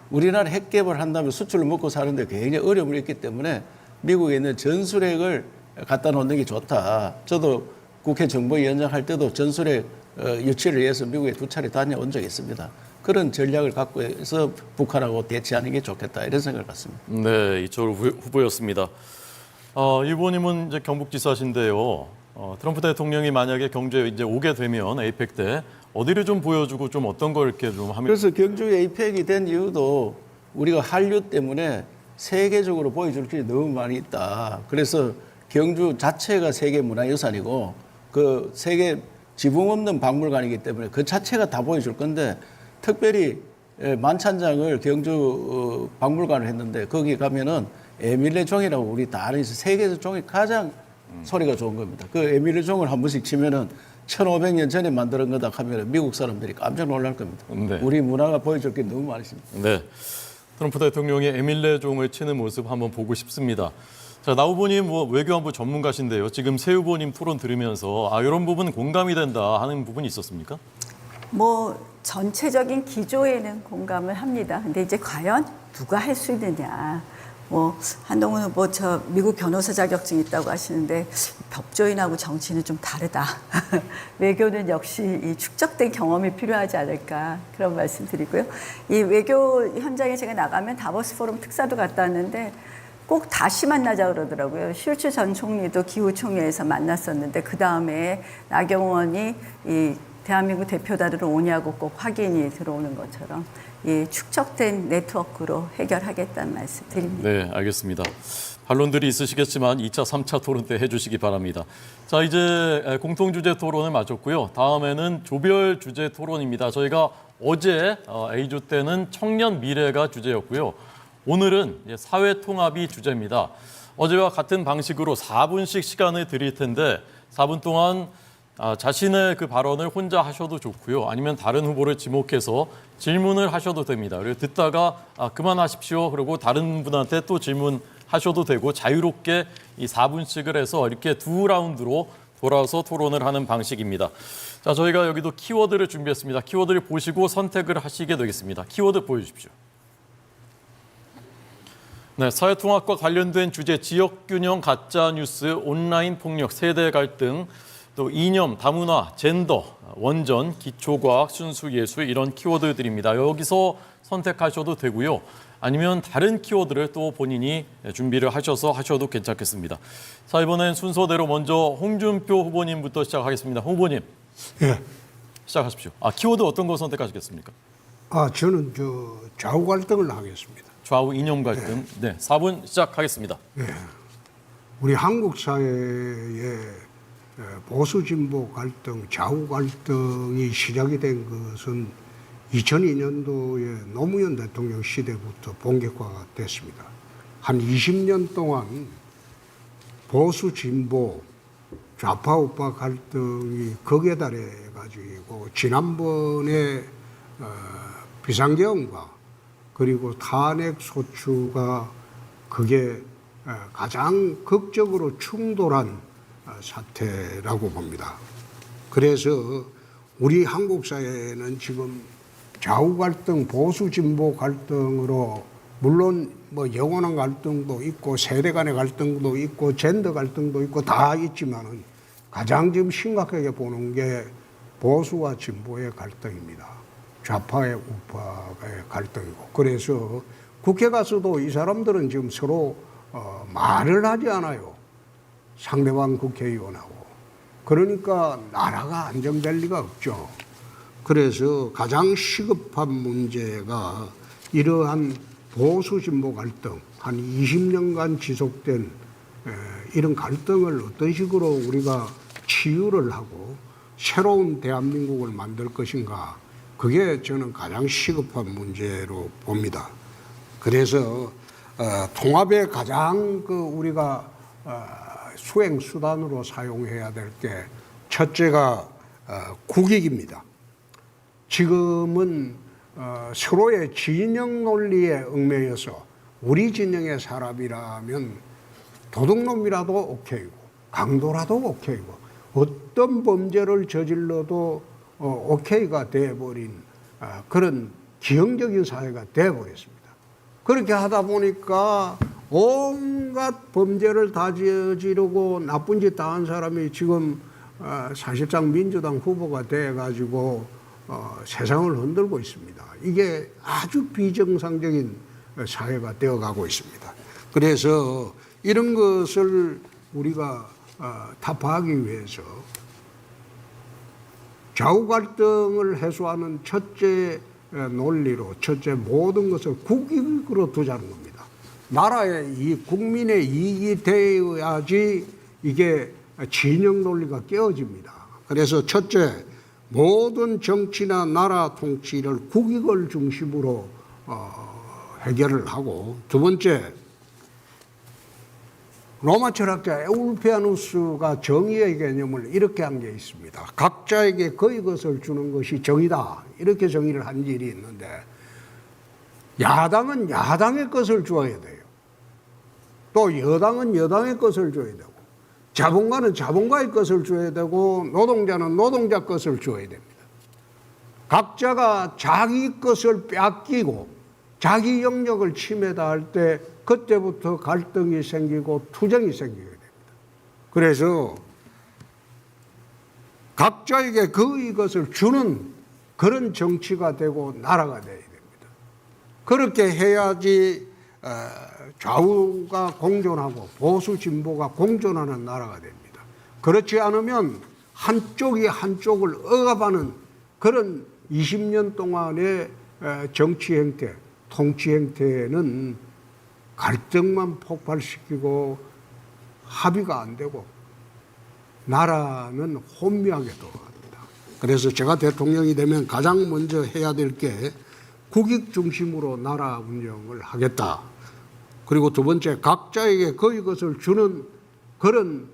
우리나라 핵 개발한다면 수출을 먹고 사는데 굉장히 어려움이 있기 때문에 미국에 있는 전술핵을 갖다 놓는 게 좋다. 저도 국회 정보위원장 할 때도 전술핵 유치를 위해서 미국에 2차례 다녀온 적이 있습니다. 그런 전략을 갖고 해서 북한하고 대치하는 게 좋겠다 이런 생각을 갖습니다. 네, 이철우 후보였습니다. 이보님은 이제 경북지사신데요. 트럼프 대통령이 만약에 경주에 이제 오게 되면 에이펙 때 어디를 좀 보여주고 좀 어떤 걸 이렇게 좀 하면 그래서 경주 에이펙이 된 이유도 우리가 한류 때문에 세계적으로 보여줄 게 너무 많이 있다. 그래서 경주 자체가 세계 문화유산이고 그 세계 지붕 없는 박물관이기 때문에 그 자체가 다 보여줄 건데 특별히 만찬장을 경주 박물관을 했는데 거기 가면은 에밀레 종이라고 우리 다 아는 세계에서 종이 가장 소리가 좋은 겁니다. 그 에밀레 종을 한 번씩 치면은 1500년 전에 만든 거다 하면 미국 사람들이 깜짝 놀랄 겁니다. 네. 우리 문화가 보여줄 게 너무 많습니다. 네, 트럼프 대통령이 에밀레 종을 치는 모습 한번 보고 싶습니다. 자, 나 후보님 외교안보 전문가신데요. 지금 새 후보님 토론 들으면서 이런 부분 공감이 된다 하는 부분이 있었습니까? 전체적인 기조에는 공감을 합니다. 근데 이제 과연 누가 할 수 있느냐. 한동훈 후보 저 미국 변호사 자격증 있다고 하시는데 법조인하고 정치는 좀 다르다. 외교는 역시 이 축적된 경험이 필요하지 않을까 그런 말씀 드리고요. 이 외교 현장에 제가 나가면 다보스 포럼 특사도 갔다 왔는데 꼭 다시 만나자 그러더라고요. 슐츠 전 총리도 기후총회에서 만났었는데 그 다음에 나경원이 이 대한민국 대표단으로 오냐고 꼭 확인이 들어오는 것처럼 이 축적된 네트워크로 해결하겠다는 말씀 드립니다. 네, 알겠습니다. 반론들이 있으시겠지만 2차, 3차 토론 때 해주시기 바랍니다. 자, 이제 공통주제 토론을 마쳤고요. 다음에는 조별 주제 토론입니다. 저희가 어제 A조 때는 청년 미래가 주제였고요. 오늘은 사회통합이 주제입니다. 어제와 같은 방식으로 4분씩 시간을 드릴 텐데 4분 동안 자신의 그 발언을 혼자 하셔도 좋고요. 아니면 다른 후보를 지목해서 질문을 하셔도 됩니다. 그리고 듣다가 그만하십시오. 그리고 다른 분한테 또 질문하셔도 되고 자유롭게 이 4분씩을 해서 이렇게 두 라운드로 돌아서 토론을 하는 방식입니다. 자, 저희가 여기도 키워드를 준비했습니다. 키워드를 보시고 선택을 하시게 되겠습니다. 키워드 보여주십시오. 네, 사회통합과 관련된 주제, 지역균형, 가짜뉴스, 온라인 폭력, 세대 갈등, 또 이념, 다문화, 젠더, 원전, 기초과학, 순수예술 이런 키워드들입니다. 여기서 선택하셔도 되고요. 아니면 다른 키워드를 또 본인이 준비를 하셔서 하셔도 괜찮겠습니다. 자, 이번엔 순서대로 먼저 홍준표 후보님부터 시작하겠습니다. 후보님. 예. 시작하십시오. 키워드 어떤 거 선택하시겠습니까? 저는 좌우 갈등을 하겠습니다. 좌우 이념 갈등. 네, 4분 시작하겠습니다. 우리 한국 사회의 보수 진보 갈등, 좌우 갈등이 시작이 된 것은 2002년도에 노무현 대통령 시대부터 본격화가 됐습니다. 한 20년 동안 보수 진보, 좌파 우파 갈등이 극에 달해 가지고 지난번에 비상계엄과 그리고 탄핵 소추가 그게 가장 극적으로 충돌한 사태라고 봅니다. 그래서 우리 한국 사회는 지금 좌우 갈등, 보수 진보 갈등으로 물론 영원한 갈등도 있고 세대 간의 갈등도 있고 젠더 갈등도 있고 다 있지만은 가장 지금 심각하게 보는 게 보수와 진보의 갈등입니다. 좌파의 우파의 갈등이고 그래서 국회 가서도 이 사람들은 지금 서로 말을 하지 않아요. 상대방 국회의원하고. 그러니까 나라가 안정될 리가 없죠. 그래서 가장 시급한 문제가 이러한 보수 진보 갈등, 한 20년간 지속된 이런 갈등을 어떤 식으로 우리가 치유를 하고 새로운 대한민국을 만들 것인가, 그게 저는 가장 시급한 문제로 봅니다. 그래서 통합의 가장 우리가 수행 수단으로 사용해야 될 게 첫째가 국익입니다. 지금은 서로의 진영 논리에 얽매여서 우리 진영의 사람이라면 도둑놈이라도 오케이고 강도라도 오케이고 어떤 범죄를 저질러도 오케이가 돼버린 그런 기형적인 사회가 돼버렸습니다. 그렇게 하다 보니까 온갖 범죄를 다 저지르고 나쁜 짓 다 한 사람이 지금 사실상 민주당 후보가 돼가지고 세상을 흔들고 있습니다. 이게 아주 비정상적인 사회가 되어가고 있습니다. 그래서 이런 것을 우리가 타파하기 위해서 좌우 갈등을 해소하는 첫째 논리로 첫째 모든 것을 국익으로 두자는 겁니다. 나라의 이익, 국민의 이익이 되어야지 이게 진영 논리가 깨어집니다. 그래서 첫째, 모든 정치나 나라 통치를 국익을 중심으로 해결을 하고, 두 번째, 로마 철학자 에울피아누스가 정의의 개념을 이렇게 한 게 있습니다. 각자에게 그의 것을 주는 것이 정의다. 이렇게 정의를 한 일이 있는데, 야당은 야당의 것을 주어야 돼요. 또 여당은 여당의 것을 줘야 되고, 자본가는 자본가의 것을 줘야 되고, 노동자는 노동자 것을 줘야 됩니다. 각자가 자기 것을 뺏기고 자기 영역을 침해할 때 그때부터 갈등이 생기고 투쟁이 생기게 됩니다. 그래서 각자에게 그의 것을 주는 그런 정치가 되고 나라가 되어야 됩니다. 그렇게 해야지 좌우가 공존하고 보수 진보가 공존하는 나라가 됩니다. 그렇지 않으면 한쪽이 한쪽을 억압하는 그런 20년 동안의 정치 행태, 통치 행태는 갈등만 폭발시키고 합의가 안 되고 나라는 혼미하게 돌아갑니다. 그래서 제가 대통령이 되면 가장 먼저 해야 될 게 국익 중심으로 나라 운영을 하겠다. 그리고 두 번째, 각자에게 그의 것을 주는 그런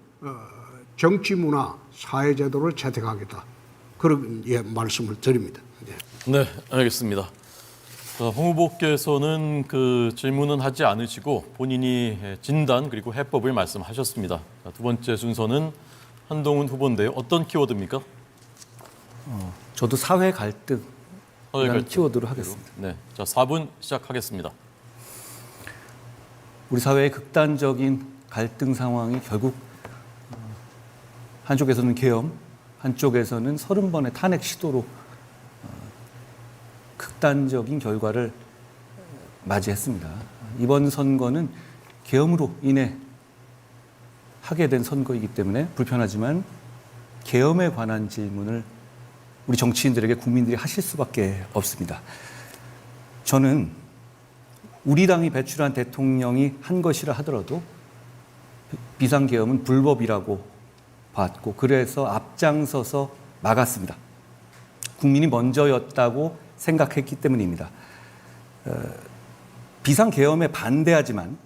정치 문화, 사회 제도를 채택하겠다. 그런 말씀을 드립니다. 네, 알겠습니다. 홍 후보께서는 그 질문은 하지 않으시고 본인이 진단 그리고 해법을 말씀하셨습니다. 두 번째 순서는 한동훈 후보인데요. 어떤 키워드입니까? 저도 사회 갈등이라는 키워드로 하겠습니다. 네, 자 4분 시작하겠습니다. 우리 사회의 극단적인 갈등 상황이 결국 한쪽에서는 계엄, 한쪽에서는 30번의 탄핵 시도로 극단적인 결과를 맞이했습니다. 이번 선거는 계엄으로 인해 하게 된 선거이기 때문에 불편하지만 계엄에 관한 질문을 우리 정치인들에게 국민들이 하실 수밖에 없습니다. 저는 우리 당이 배출한 대통령이 한 것이라 하더라도 비상계엄은 불법이라고 봤고 그래서 앞장서서 막았습니다. 국민이 먼저였다고 생각했기 때문입니다. 비상계엄에 반대하지만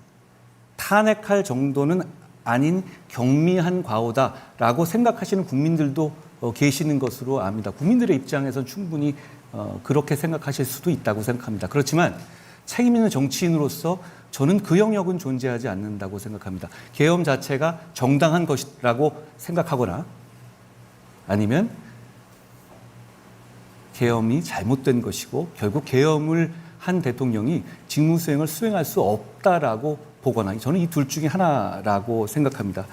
탄핵할 정도는 아닌 경미한 과오다라고 생각하시는 국민들도 계시는 것으로 압니다. 국민들의 입장에선 충분히 그렇게 생각하실 수도 있다고 생각합니다. 그렇지만 책임 있는 정치인으로서 저는 그 영역은 존재하지 않는다고 생각합니다. 계엄 자체가 정당한 것이라고 생각하거나 아니면 계엄이 잘못된 것이고 결국 계엄을 한 대통령이 직무수행을 수행할 수 없다라고 보거나 저는 이 둘 중에 하나라고 생각합니다.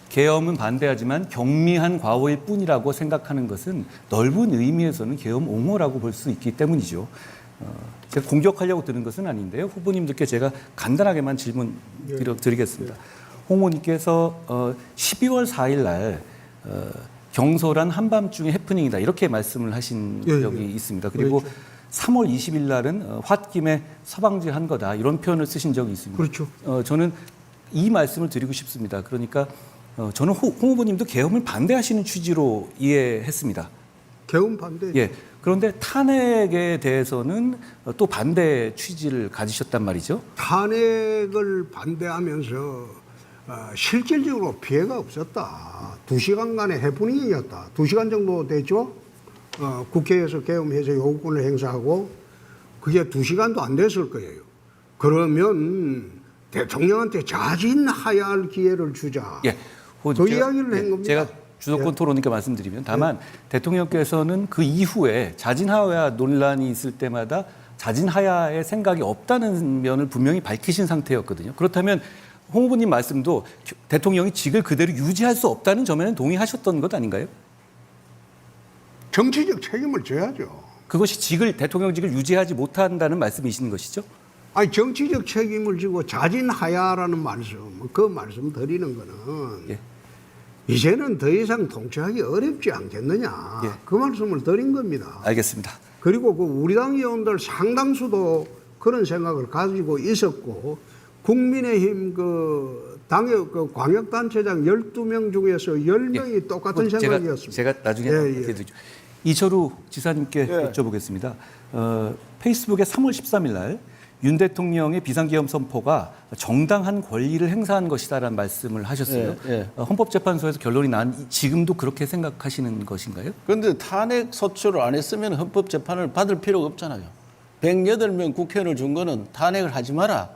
계엄은 반대하지만 경미한 과오일 뿐이라고 생각하는 것은 넓은 의미에서는 계엄 옹호라고 볼 수 있기 때문이죠. 제가 공격하려고 드는 것은 아닌데요. 후보님들께 제가 간단하게만 질문 드리겠습니다. 홍 후보님께서 12월 4일 날 경솔한 한밤중의 해프닝이다 이렇게 말씀을 하신 적이 있습니다. 그리고 그렇죠. 3월 20일 날은 홧김에 서방질한 거다 이런 표현을 쓰신 적이 있습니다. 그렇죠. 저는 이 말씀을 드리고 싶습니다. 그러니까 저는 홍 후보님도 계엄을 반대하시는 취지로 이해했습니다. 계엄 반대. 예. 그런데 탄핵에 대해서는 또 반대 취지를 가지셨단 말이죠. 탄핵을 반대하면서 실질적으로 피해가 없었다. 2시간간의 해프닝이었다. 2시간 정도 됐죠. 국회에서 계엄해서 요구권을 행사하고 그게 2시간도 안 됐을 거예요. 그러면 대통령한테 자진하야할 기회를 주자. 예. 그 제가- 이야기를 한 겁니다. 제가 주도권 토론이니까 말씀드리면 다만 대통령께서는 그 이후에 자진하야 논란이 있을 때마다 자진하야의 생각이 없다는 면을 분명히 밝히신 상태였거든요. 그렇다면 홍 후보님 말씀도 대통령이 직을 그대로 유지할 수 없다는 점에는 동의하셨던 것 아닌가요? 정치적 책임을 져야죠. 그것이 대통령직을 유지하지 못한다는 말씀이신 것이죠? 아니 정치적 책임을 지고 자진하야라는 말씀, 그 말씀 드리는 거는 예. 이제는 더 이상 통치하기 어렵지 않겠느냐. 예. 그 말씀을 드린 겁니다. 알겠습니다. 그리고 그 우리 당 의원들 상당수도 그런 생각을 가지고 있었고 국민의힘 그 당의 그 광역단체장 12명 중에서 10명이 똑같은 생각이었습니다. 제가 나중에 예, 예. 드리죠. 이철우 지사님께 예. 여쭤보겠습니다. 페이스북에 3월 13일 날 윤 대통령의 비상계엄 선포가 정당한 권리를 행사한 것이다라는 말씀을 하셨어요. 예, 예. 헌법재판소에서 결론이 난 지금도 그렇게 생각하시는 것인가요? 그런데 탄핵 소추를 안 했으면 헌법 재판을 받을 필요가 없잖아요. 108명 국회의원을 준 거는 탄핵을 하지 마라.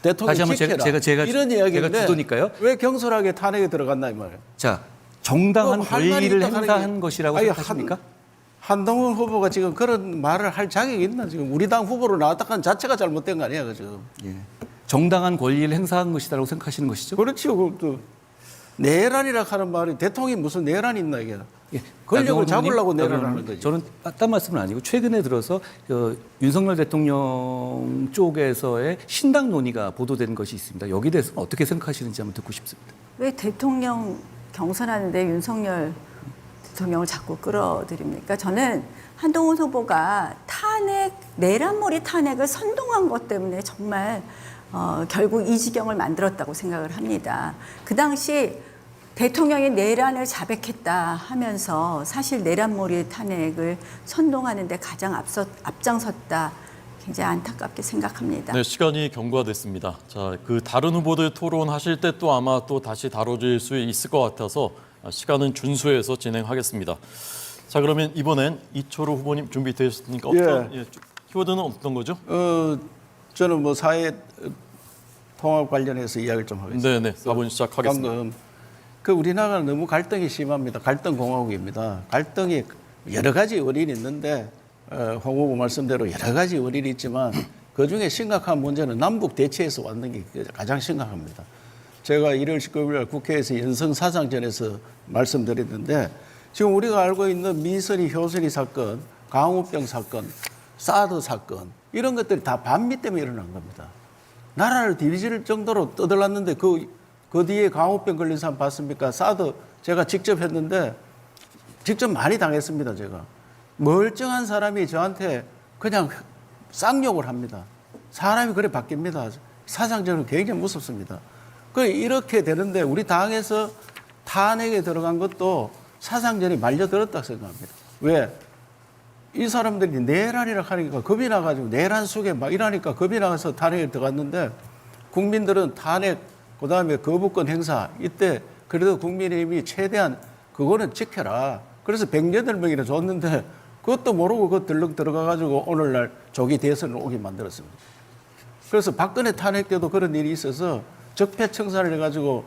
대통령 다시 한번 지켜라. 제가 이런 이야기인데 제가 주도니까요. 왜 경솔하게 탄핵에 들어갔나 이 말이에요. 자, 정당한 할 말이 권리를 있다 하는 행사한 게- 것이라고 아니, 생각하십니까? 한동훈 후보가 지금 그런 말을 할 자격이 있나 지금 우리 당 후보로 나왔다는 자체가 잘못된 거 아니야 지금. 예. 정당한 권리를 행사한 것이다라고 생각하시는 것이죠? 그렇지요. 그것도 내란이라 하는 말이 대통령이 무슨 내란이 있나 이게. 예. 권력을 나경원 잡으려고 의원님, 내란을 나경원 하는 의원님, 거지. 저는 딴 말씀은 아니고 최근에 들어서 윤석열 대통령 쪽에서의 신당 논의가 보도된 것이 있습니다. 여기에 대해서는 어떻게 생각하시는지 한번 듣고 싶습니다. 왜 대통령 경선하는데 윤석열 대통령을 자꾸 끌어들입니까? 저는 한동훈 후보가 내란몰이 탄핵을 선동한 것 때문에 정말 결국 이 지경을 만들었다고 생각을 합니다. 그 당시 대통령이 내란을 자백했다 하면서 사실 내란몰이 탄핵을 선동하는 데 가장 앞장섰다. 굉장히 안타깝게 생각합니다. 네, 시간이 경과됐습니다. 자, 그 다른 후보들 토론하실 때 또 아마 또 다시 다뤄질 수 있을 것 같아서 시간은 준수해서 진행하겠습니다. 자, 그러면 이번엔 이철우 후보님 준비되셨습니까? 어떤 키워드는 어떤 거죠? 저는 뭐 사회 통합 관련해서 이야기를 좀 하겠습니다. 네, 네, 4분 시작하겠습니다. 방금 그 우리나라는 너무 갈등이 심합니다. 갈등 공화국입니다. 갈등이 여러 가지 원인이 있는데 홍 후보 말씀대로 여러 가지 원인이 있지만 그중에 심각한 문제는 남북 대치에서 왔는 게 가장 심각합니다. 제가 1월 19일 국회에서 연성사상전에서 말씀드렸는데 지금 우리가 알고 있는 미선이 효선이 사건, 강우병 사건, 사드 사건 이런 것들이 다 반미 때문에 일어난 겁니다. 나라를 뒤집을 정도로 떠들었는데 그 뒤에 강우병 걸린 사람 봤습니까? 사드 제가 직접 했는데 직접 많이 당했습니다. 제가. 멀쩡한 사람이 저한테 그냥 쌍욕을 합니다. 사람이 그래 바뀝니다. 사상적으로 굉장히 무섭습니다. 이렇게 되는데 우리 당에서 탄핵에 들어간 것도 사상전이 말려들었다고 생각합니다. 왜? 이 사람들이 내란이라 하니까 겁이 나가지고 내란 속에 막 이러니까 겁이 나가서 탄핵에 들어갔는데 국민들은 탄핵 그다음에 거부권 행사 이때 그래도 국민의힘이 최대한 그거는 지켜라. 그래서 108명이나 줬는데 그것도 모르고 그 들렁 들어가가지고 오늘날 조기 대선을 오게 만들었습니다. 그래서 박근혜 탄핵 때도 그런 일이 있어서 적폐청산을 해가지고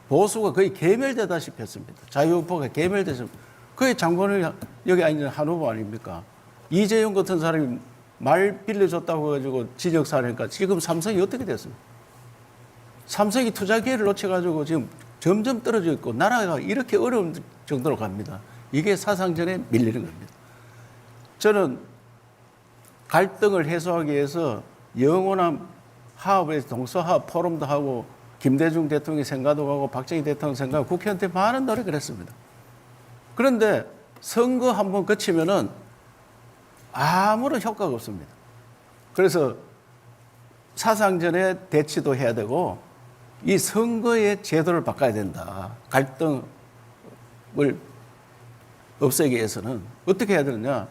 보수가 거의 괴멸되다시피 했습니다. 자유우파가 괴멸됐습니다. 그게 장관을 여기 앉은 한 후보 아닙니까? 이재용 같은 사람이 말 빌려줬다고 해가지고 지적사니까 지금 삼성이 어떻게 됐습니까? 삼성이 투자 기회를 놓쳐가지고 지금 점점 떨어져 있고 나라가 이렇게 어려운 정도로 갑니다. 이게 사상전에 밀리는 겁니다. 저는 갈등을 해소하기 위해서 영원한 화합에서 동서화합 포럼도 하고 김대중 대통령이 생가도 가고 박정희 대통령 생가고 국회의원한테 많은 노력을 했습니다. 그런데 선거 한번 거치면은 아무런 효과가 없습니다. 그래서 사상전에 대치도 해야 되고 이 선거의 제도를 바꿔야 된다. 갈등을 없애기 위해서는 어떻게 해야 되느냐.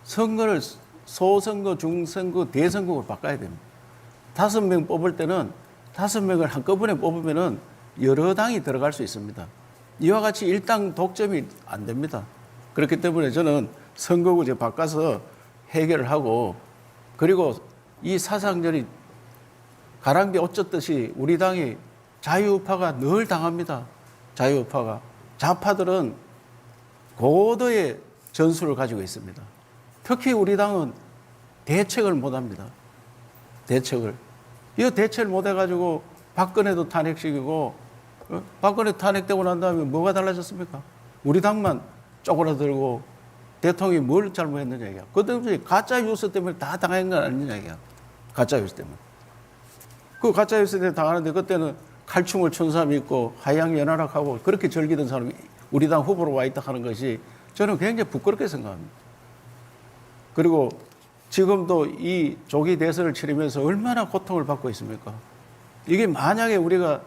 선거를 소선거, 중선거, 대선거로 바꿔야 됩니다. 5명 뽑을 때는 5명을 한꺼번에 뽑으면은 여러 당이 들어갈 수 있습니다. 이와 같이 일당 독점이 안 됩니다. 그렇기 때문에 저는 선거구제 바꿔서 해결을 하고, 그리고 이 사상전이 가랑비 옷 젖듯이 우리 당이 자유우파가 늘 당합니다. 자유우파가. 좌파들은 고도의 전술을 가지고 있습니다. 특히 우리 당은 대책을 못합니다. 대책을. 이 대책을 못해가지고 박근혜도 탄핵시키고, 박근혜 탄핵되고 난 다음에 뭐가 달라졌습니까? 우리 당만 쪼그라들고 대통령이 뭘 잘못했느냐 이야. 그 때문에 가짜 뉴스 때문에 다 당한 건 아니냐 이야. 가짜 뉴스 때문에. 그 가짜 뉴스 때문에 당하는데 그때는 칼춤을 춘 사람이 있고 하양 연하락하고 그렇게 즐기던 사람이 우리 당 후보로 와 있다 하는 것이 저는 굉장히 부끄럽게 생각합니다. 그리고 지금도 이 조기 대선을 치르면서 얼마나 고통을 받고 있습니까? 이게 만약에 우리가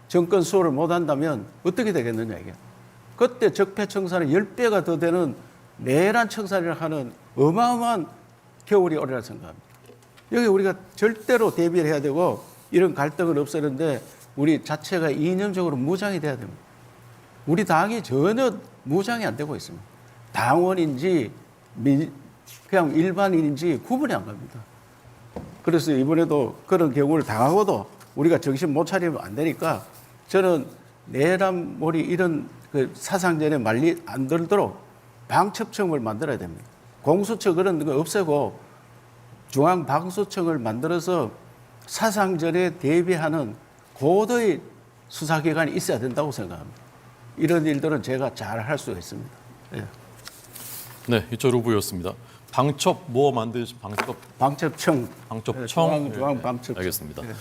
정권 수호를 못한다면 어떻게 되겠느냐 이게. 그때 적폐청산의 10배가 더 되는 내란 청산이라 하는 어마어마한 겨울이 오리라 생각합니다. 여기 우리가 절대로 대비를 해야 되고 이런 갈등은 없었는데 우리 자체가 이념적으로 무장이 돼야 됩니다. 우리 당이 전혀 무장이 안 되고 있습니다. 당원인지 그냥 일반인인지 구분이 안 갑니다. 그래서 이번에도 그런 경우를 당하고도 우리가 정신 못 차리면 안 되니까 저는 내란몰이 이런 그 사상전에 말리 안 들도록 방첩청을 만들어야 됩니다. 공수처 그런 거 없애고 중앙방수청을 만들어서 사상전에 대비하는 고도의 수사기관이 있어야 된다고 생각합니다. 이런 일들은 제가 잘 할 수가 있습니다. 예. 네, 이철 후보였습니다. 방첩 뭐 만드신 방첩청. 방첩청. 중앙방첩청. 알겠습니다. 예.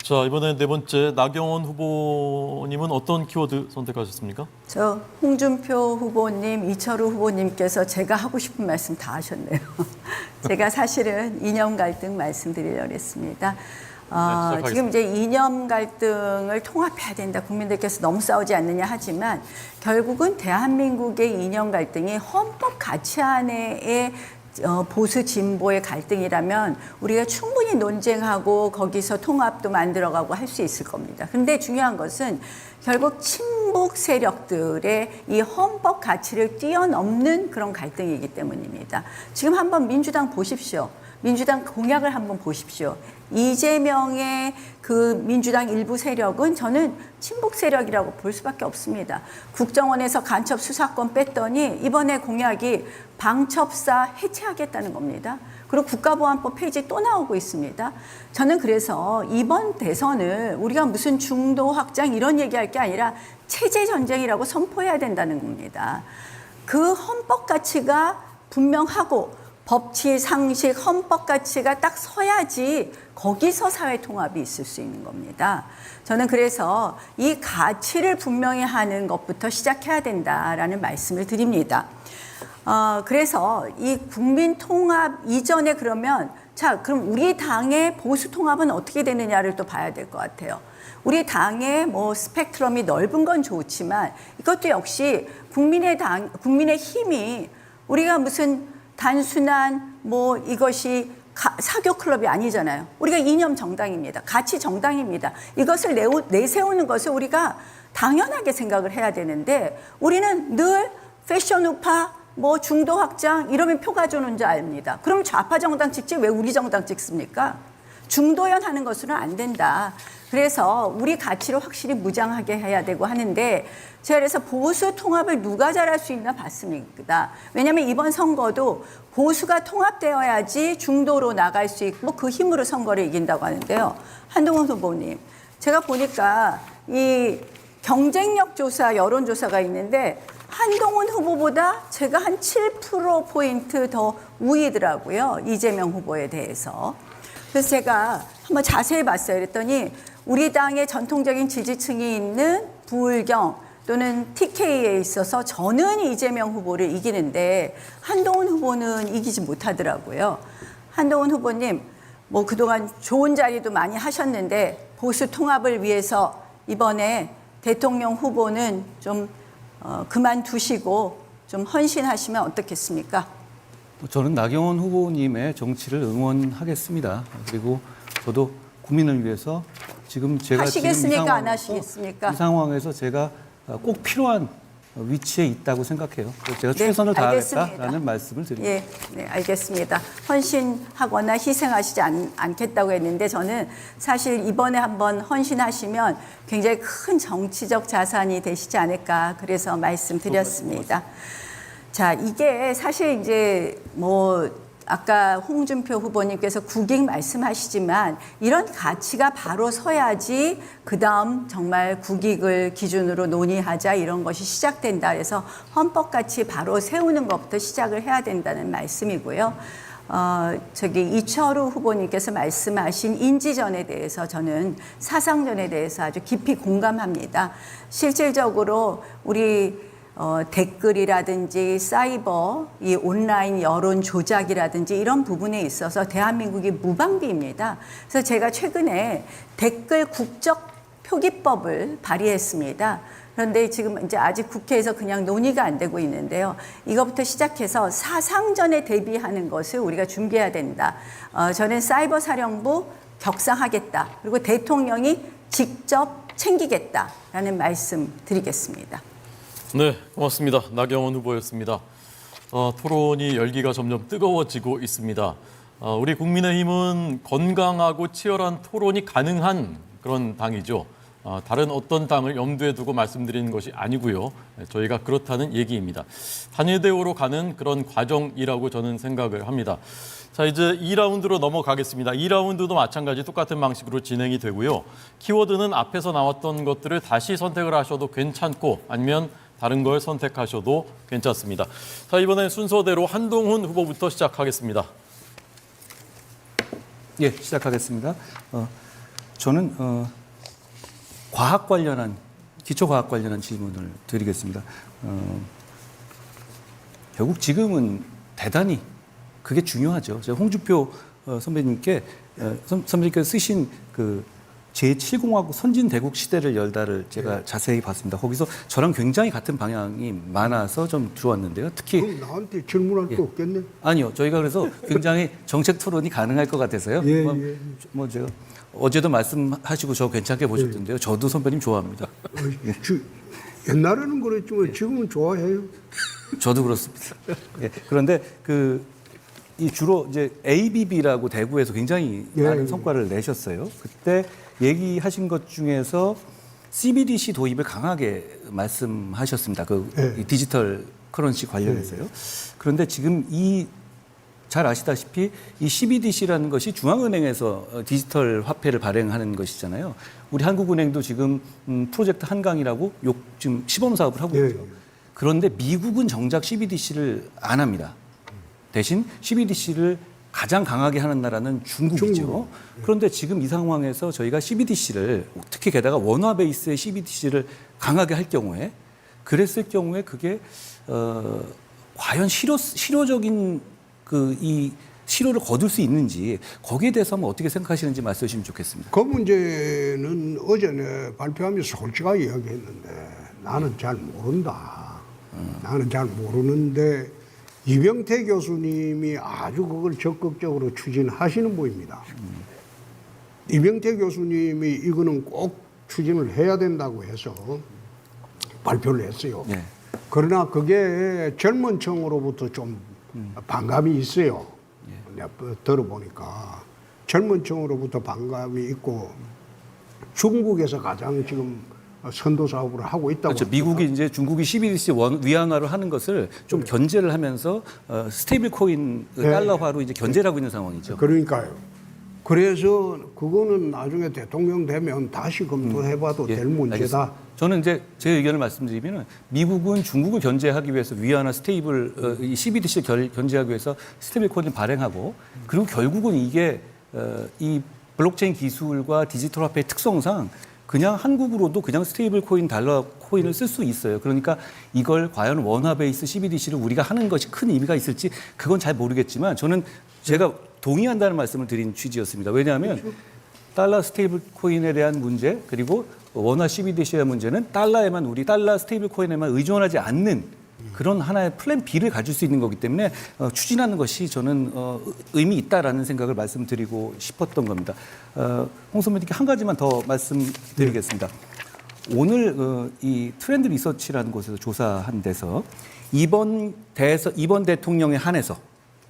자, 이번에 네 번째 나경원 후보님은 어떤 키워드 선택하셨습니까? 저 홍준표 후보님, 이철우 후보님께서 제가 하고 싶은 말씀 다 하셨네요. 제가 사실은 이념 갈등 말씀드리려고 했습니다. 시작하겠습니다. 지금 이제 이념 갈등을 통합해야 된다. 국민들께서 너무 싸우지 않느냐 하지만 결국은 대한민국의 이념 갈등이 헌법 가치 안에의 보수 진보의 갈등이라면 우리가 충분히 논쟁하고 거기서 통합도 만들어가고 할 수 있을 겁니다. 근데 중요한 것은 결국 친북 세력들의 이 헌법 가치를 뛰어넘는 그런 갈등이기 때문입니다. 지금 한번 민주당 보십시오. 민주당 공약을 한번 보십시오. 이재명의 그 민주당 일부 세력은 저는 친북 세력이라고 볼 수밖에 없습니다. 국정원에서 간첩 수사권 뺐더니 이번에 공약이 방첩사 해체하겠다는 겁니다. 그리고 국가보안법 폐지 또 나오고 있습니다. 저는 그래서 이번 대선을 우리가 무슨 중도 확장 이런 얘기할 게 아니라 체제 전쟁이라고 선포해야 된다는 겁니다. 그 헌법 가치가 분명하고 법치, 상식, 헌법 가치가 딱 서야지 거기서 사회 통합이 있을 수 있는 겁니다. 저는 그래서 이 가치를 분명히 하는 것부터 시작해야 된다라는 말씀을 드립니다. 그래서 이 국민 통합 이전에 그러면 자, 그럼 우리 당의 보수 통합은 어떻게 되느냐를 또 봐야 될 것 같아요. 우리 당의 뭐 스펙트럼이 넓은 건 좋지만 이것도 역시 국민의 힘이 우리가 무슨 단순한 뭐 이것이 사교 클럽이 아니잖아요. 우리가 이념 정당입니다. 가치 정당입니다. 이것을 내세우는 것을 우리가 당연하게 생각을 해야 되는데 우리는 늘 패션 우파, 뭐 중도 확장 이러면 표 가져오는 줄 압니다. 그럼 좌파 정당 찍지 왜 우리 정당 찍습니까? 중도연 하는 것으로는 안 된다. 그래서 우리 가치를 확실히 무장하게 해야 되고 하는데 제가 그래서 보수 통합을 누가 잘할 수 있나 봤습니다. 왜냐하면 이번 선거도 보수가 통합되어야지 중도로 나갈 수 있고 그 힘으로 선거를 이긴다고 하는데요. 한동훈 후보님, 제가 보니까 이 경쟁력 조사, 여론조사가 있는데 한동훈 후보보다 제가 한 7%포인트 더 우위더라고요. 이재명 후보에 대해서. 그래서 제가 한번 자세히 봤어요. 그랬더니 우리 당의 전통적인 지지층이 있는 부울경 또는 TK에 있어서 저는 이재명 후보를 이기는데 한동훈 후보는 이기지 못하더라고요. 한동훈 후보님, 뭐 그동안 좋은 자리도 많이 하셨는데 보수 통합을 위해서 이번에 대통령 후보는 좀 그만두시고 좀 헌신하시면 어떻겠습니까? 저는 나경원 후보님의 정치를 응원하겠습니다. 그리고 저도 국민을 위해서 지금 제가 하시겠습니까? 지금 이 안 상황에서- 하시겠습니까? 이 상황에서 제가 꼭 필요한 위치에 있다고 생각해요. 그래서 제가 최선을 알겠습니다. 다하겠다라는 말씀을 드립니다. 예, 네, 알겠습니다. 헌신하거나 희생하시지 않겠다고 했는데 저는 사실 이번에 한번 헌신하시면 굉장히 큰 정치적 자산이 되시지 않을까 그래서 말씀드렸습니다. 자, 이게 사실 이제 아까 홍준표 후보님께서 국익 말씀하시지만 이런 가치가 바로 서야지 그다음 정말 국익을 기준으로 논의하자 이런 것이 시작된다. 그래서 헌법가치 바로 세우는 것부터 시작을 해야 된다는 말씀이고요. 이철우 후보님께서 말씀하신 인지전에 대해서 저는 사상전에 대해서 아주 깊이 공감합니다. 실질적으로 우리 댓글이라든지 사이버, 이 온라인 여론 조작이라든지 이런 부분에 있어서 대한민국이 무방비입니다. 그래서 제가 최근에 댓글 국적 표기법을 발의했습니다. 그런데 지금 이제 아직 국회에서 그냥 논의가 안 되고 있는데요. 이것부터 시작해서 사상전에 대비하는 것을 우리가 준비해야 된다. 저는 사이버 사령부 격상하겠다. 그리고 대통령이 직접 챙기겠다라는 말씀 드리겠습니다. 네, 고맙습니다. 나경원 후보였습니다. 토론이 열기가 점점 뜨거워지고 있습니다. 우리 국민의힘은 건강하고 치열한 토론이 가능한 그런 당이죠. 다른 어떤 당을 염두에 두고 말씀드리는 것이 아니고요. 저희가 그렇다는 얘기입니다. 단일대우로 가는 그런 과정이라고 저는 생각을 합니다. 자, 이제 2라운드로 넘어가겠습니다. 2라운드도 마찬가지 똑같은 방식으로 진행이 되고요. 키워드는 앞에서 나왔던 것들을 다시 선택을 하셔도 괜찮고 아니면 다른 걸 선택하셔도 괜찮습니다. 자, 이번엔 순서대로 한동훈 후보부터 시작하겠습니다. 예, 시작하겠습니다. 저는 과학 관련한 기초과학 관련한 질문을 드리겠습니다. 결국 지금은 대단히 그게 중요하죠. 제가 홍준표 선배님께 선배님께서 쓰신 그 제7공화국 선진대국 시대를 열다를 제가 자세히 봤습니다. 거기서 저랑 굉장히 같은 방향이 많아서 좀 들어왔는데요. 특히 그럼 나한테 질문할 거 없겠네. 아니요, 저희가 그래서 굉장히 정책 토론이 가능할 것 같아서요. 뭐 제가 어제도 말씀하시고 저 괜찮게 보셨던데요. 저도 선배님 좋아합니다. 옛날에는 그랬지만 지금은 좋아해요. 저도 그렇습니다. 예, 그런데 이 주로 이제 ABB라고 대구에서 굉장히 많은 성과를 내셨어요. 그때 얘기하신 것 중에서 CBDC 도입을 강하게 말씀하셨습니다. 이 디지털 커런시 관련해서요. 그런데 지금 잘 아시다시피 이 CBDC라는 것이 중앙은행에서 디지털 화폐를 발행하는 것이잖아요. 우리 한국은행도 지금 프로젝트 한강이라고 지금 시범 사업을 하고 있죠. 그런데 미국은 정작 CBDC를 안 합니다. 대신 CBDC를 가장 강하게 하는 나라는 중국이죠. 그런데 지금 이 상황에서 저희가 CBDC를 특히 게다가 원화 베이스의 CBDC를 강하게 할 경우에 그랬을 경우에 그게 과연 실효적인 이 실효를 거둘 수 있는지 거기에 대해서 한번 어떻게 생각하시는지 말씀해 주시면 좋겠습니다. 그 문제는 어제 발표하면서 솔직하게 이야기했는데 나는 잘 모른다. 나는 잘 모르는데 이병태 교수님이 아주 그걸 적극적으로 추진하시는 분입니다. 이병태 교수님이 이거는 꼭 추진을 해야 된다고 해서 발표를 했어요. 네. 그러나 그게 젊은 층으로부터 좀 반감이 있어요. 내가 들어보니까 젊은 층으로부터 반감이 있고 중국에서 가장 지금 선도 사업을 하고 있다고. 그렇죠. 미국이 이제 중국이 CBDC 위안화를 하는 것을 좀 견제를 하면서 스테이블 코인 달러화로 이제 견제를 하고 있는 상황이죠. 그러니까요. 그래서 그거는 나중에 대통령 되면 다시 검토해봐도 될 문제다. 알겠습니다. 저는 이제 제 의견을 말씀드리면 미국은 중국을 견제하기 위해서 위안화 이 CBDC를 견제하기 위해서 스테이블 코인을 발행하고 그리고 결국은 이게 이 블록체인 기술과 디지털 화폐의 특성상 그냥 한국으로도 그냥 스테이블 코인 달러 코인을 쓸 수 있어요. 그러니까 이걸 과연 원화 베이스 CBDC를 우리가 하는 것이 큰 의미가 있을지 그건 잘 모르겠지만 저는 제가 동의한다는 말씀을 드린 취지였습니다. 왜냐하면 달러 스테이블 코인에 대한 문제 그리고 원화 CBDC의 문제는 우리 달러 스테이블 코인에만 의존하지 않는 그런 하나의 플랜 B를 가질 수 있는 거기 때문에 추진하는 것이 저는 의미 있다라는 생각을 말씀드리고 싶었던 겁니다. 홍 선배님께 한 가지만 더 말씀드리겠습니다. 오늘 이 트렌드 리서치라는 곳에서 조사한 데서 이번 대통령에 한해서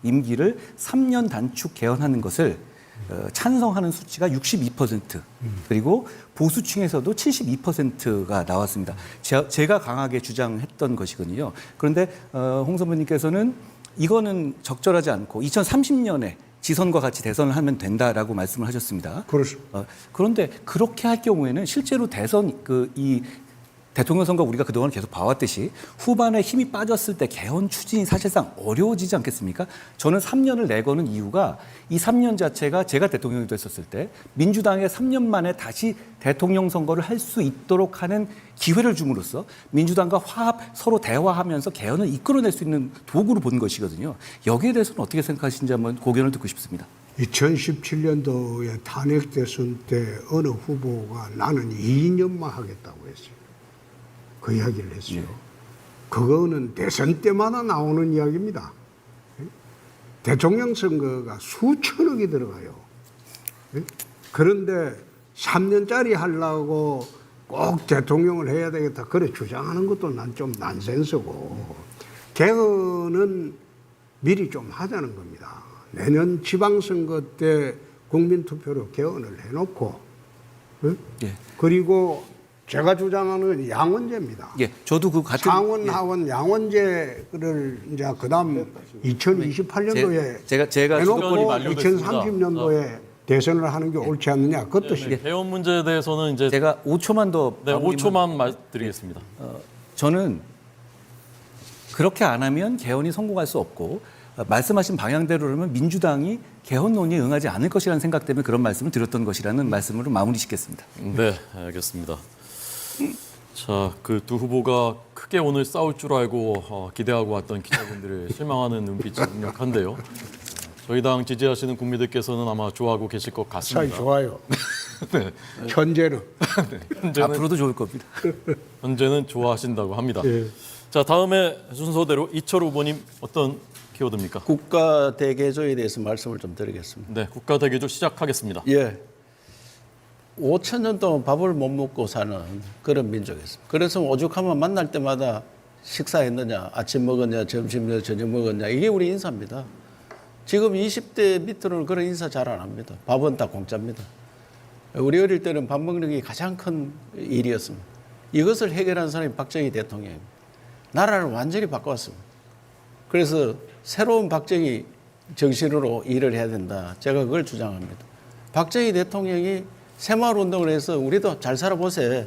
임기를 3년 단축 개헌하는 것을 찬성하는 수치가 62% 그리고 보수층에서도 72%가 나왔습니다. 제가 강하게 주장했던 것이거든요. 그런데 홍 선배님께서는 이거는 적절하지 않고 2030년에 지선과 같이 대선을 하면 된다라고 말씀을 하셨습니다. 그렇습니다. 그런데 그렇게 할 경우에는 실제로 대선 이 대통령 선거 우리가 그동안 계속 봐왔듯이 후반에 힘이 빠졌을 때 개헌 추진이 사실상 어려워지지 않겠습니까? 저는 3년을 내거는 이유가 이 3년 자체가 제가 대통령이 됐었을 때 민주당에 3년 만에 다시 대통령 선거를 할 수 있도록 하는 기회를 줌으로써 민주당과 서로 대화하면서 개헌을 이끌어낼 수 있는 도구로 본 것이거든요. 여기에 대해서는 어떻게 생각하시는지 한번 고견을 듣고 싶습니다. 2017년도에 탄핵 대선 때 어느 후보가 나는 2년만 하겠다고 했어요. 그 이야기를 했어요. 그거는 대선 때마다 나오는 이야기입니다. 대통령 선거가 수천억이 들어가요. 그런데 3년짜리 하려고 꼭 대통령을 해야 되겠다. 그래 주장하는 것도 난 좀 난센스고 개헌은 미리 좀 하자는 겁니다. 내년 지방선거 때 국민투표로 개헌을 해놓고 예. 그리고 제가 주장하는 양원제입니다. 예, 저도 그 같은 상원, 하원, 양원제를 이제 그다음 2028년도에 제가 해놓고 시간이 만료됐습니다. 2030년도에 대선을 하는 게 옳지 않느냐. 그것도 개헌 문제에 대해서는 이제 제가 5초만 더 네, 마무리만 5초만 말드리겠습니다. 저는 그렇게 안 하면 개헌이 성공할 수 없고 말씀하신 방향대로라면 민주당이 개헌 논의에 응하지 않을 것이라는 생각 때문에 그런 말씀을 드렸던 것이라는 말씀으로 마무리 짓겠습니다. 네, 알겠습니다. 자, 그 두 후보가 크게 오늘 싸울 줄 알고 기대하고 왔던 기자분들의 실망하는 눈빛이 강력한데요. 저희 당 지지하시는 국민들께서는 아마 좋아하고 계실 것 사이 같습니다. 좋아요. 네. 현재는. 앞으로도 좋을 겁니다. 현재는 좋아하신다고 합니다. 예. 자, 다음에 순서대로 이철 후보님 어떤 키워드입니까? 국가 대개조에 대해서 말씀을 좀 드리겠습니다. 네, 국가 대개조 시작하겠습니다. 예. 5천 년 동안 밥을 못 먹고 사는 그런 민족이었습니다. 그래서 오죽하면 만날 때마다 식사했느냐, 아침 먹었냐, 점심, 저녁 먹었냐, 이게 우리 인사입니다. 지금 20대 밑으로는 그런 인사 잘 안 합니다. 밥은 다 공짜입니다. 우리 어릴 때는 밥 먹는 게 가장 큰 일이었습니다. 이것을 해결한 사람이 박정희 대통령입니다. 나라를 완전히 바꿔왔습니다. 그래서 새로운 박정희 정신으로 일을 해야 된다. 제가 그걸 주장합니다. 박정희 대통령이 새마을운동을 해서 우리도 잘 살아보세요.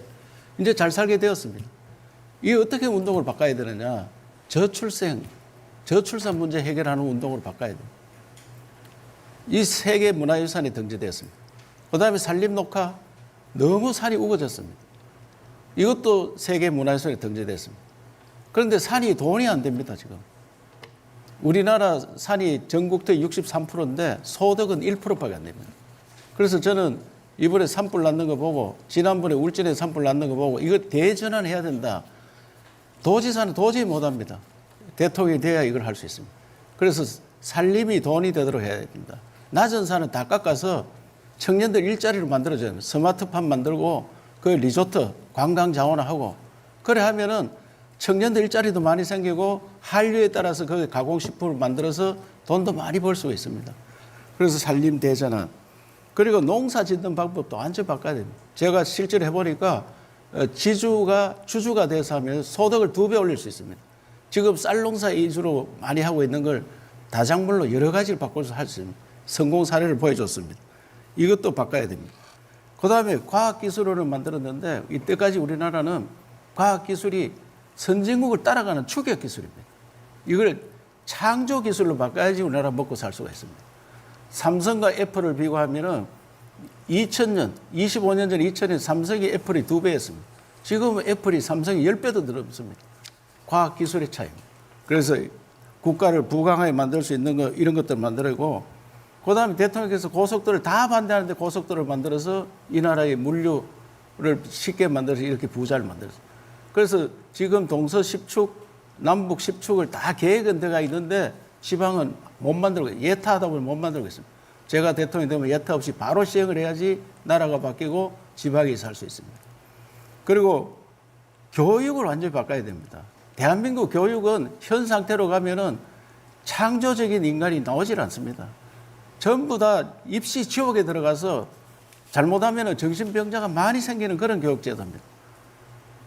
이제 잘 살게 되었습니다. 이 어떻게 운동을 바꿔야 되느냐. 저출산 문제 해결하는 운동으로 바꿔야 됩니다. 이 세계 문화유산에 등재되었습니다. 그다음에 산림녹화 너무 산이 우거졌습니다. 이것도 세계 문화유산에 등재됐습니다. 그런데 산이 돈이 안 됩니다, 지금. 우리나라 산이 전국토의 63%인데 소득은 1%밖에 안 됩니다. 그래서 저는 이번에 산불 났는 거 보고 지난번에 울진에 산불 났는 거 보고 이거 대전환해야 된다. 도지사는 도저히 못합니다. 대통령이 돼야 이걸 할 수 있습니다. 그래서 산림이 돈이 되도록 해야 됩니다. 낮은 산은 다 깎아서 청년들 일자리를 만들어줘야 됩니다. 스마트팜 만들고 그 리조트 관광 자원화하고 그래 하면은 청년들 일자리도 많이 생기고 한류에 따라서 그 가공식품을 만들어서 돈도 많이 벌 수가 있습니다. 그래서 산림 대전환 그리고 농사 짓는 방법도 완전히 바꿔야 됩니다. 제가 실제로 해보니까 주주가 돼서 하면 소득을 2배 올릴 수 있습니다. 지금 쌀 농사 위주로 많이 하고 있는 걸 다작물로 여러 가지를 바꿔서 할 수 있습니다. 성공 사례를 보여줬습니다. 이것도 바꿔야 됩니다. 그 다음에 과학기술을 만들었는데 이때까지 우리나라는 과학기술이 선진국을 따라가는 추격기술입니다. 이걸 창조기술로 바꿔야지 우리나라 먹고 살 수가 있습니다. 삼성과 애플을 비교하면은 2000년, 25년 전 2000년 삼성이 애플이 2배였습니다. 지금은 애플이 삼성이 10배도 늘었습니다. 과학기술의 차이입니다. 그래서 국가를 부강하게 만들 수 있는 거 이런 것들을 만들고 그 다음에 대통령께서 고속도로를 다 반대하는데 고속도로를 만들어서 이 나라의 물류를 쉽게 만들어서 이렇게 부자를 만들었어요. 그래서 지금 동서 10축 남북 10축을 다 계획은 들어가 있는데 지방은 못 만들고 예타하다 보면 못 만들고 있습니다. 제가 대통령이 되면 예타 없이 바로 시행을 해야지 나라가 바뀌고 지방이 살 수 있습니다. 그리고 교육을 완전히 바꿔야 됩니다. 대한민국 교육은 현 상태로 가면은 창조적인 인간이 나오질 않습니다. 전부 다 입시 지옥에 들어가서 잘못하면 정신병자가 많이 생기는 그런 교육제도입니다.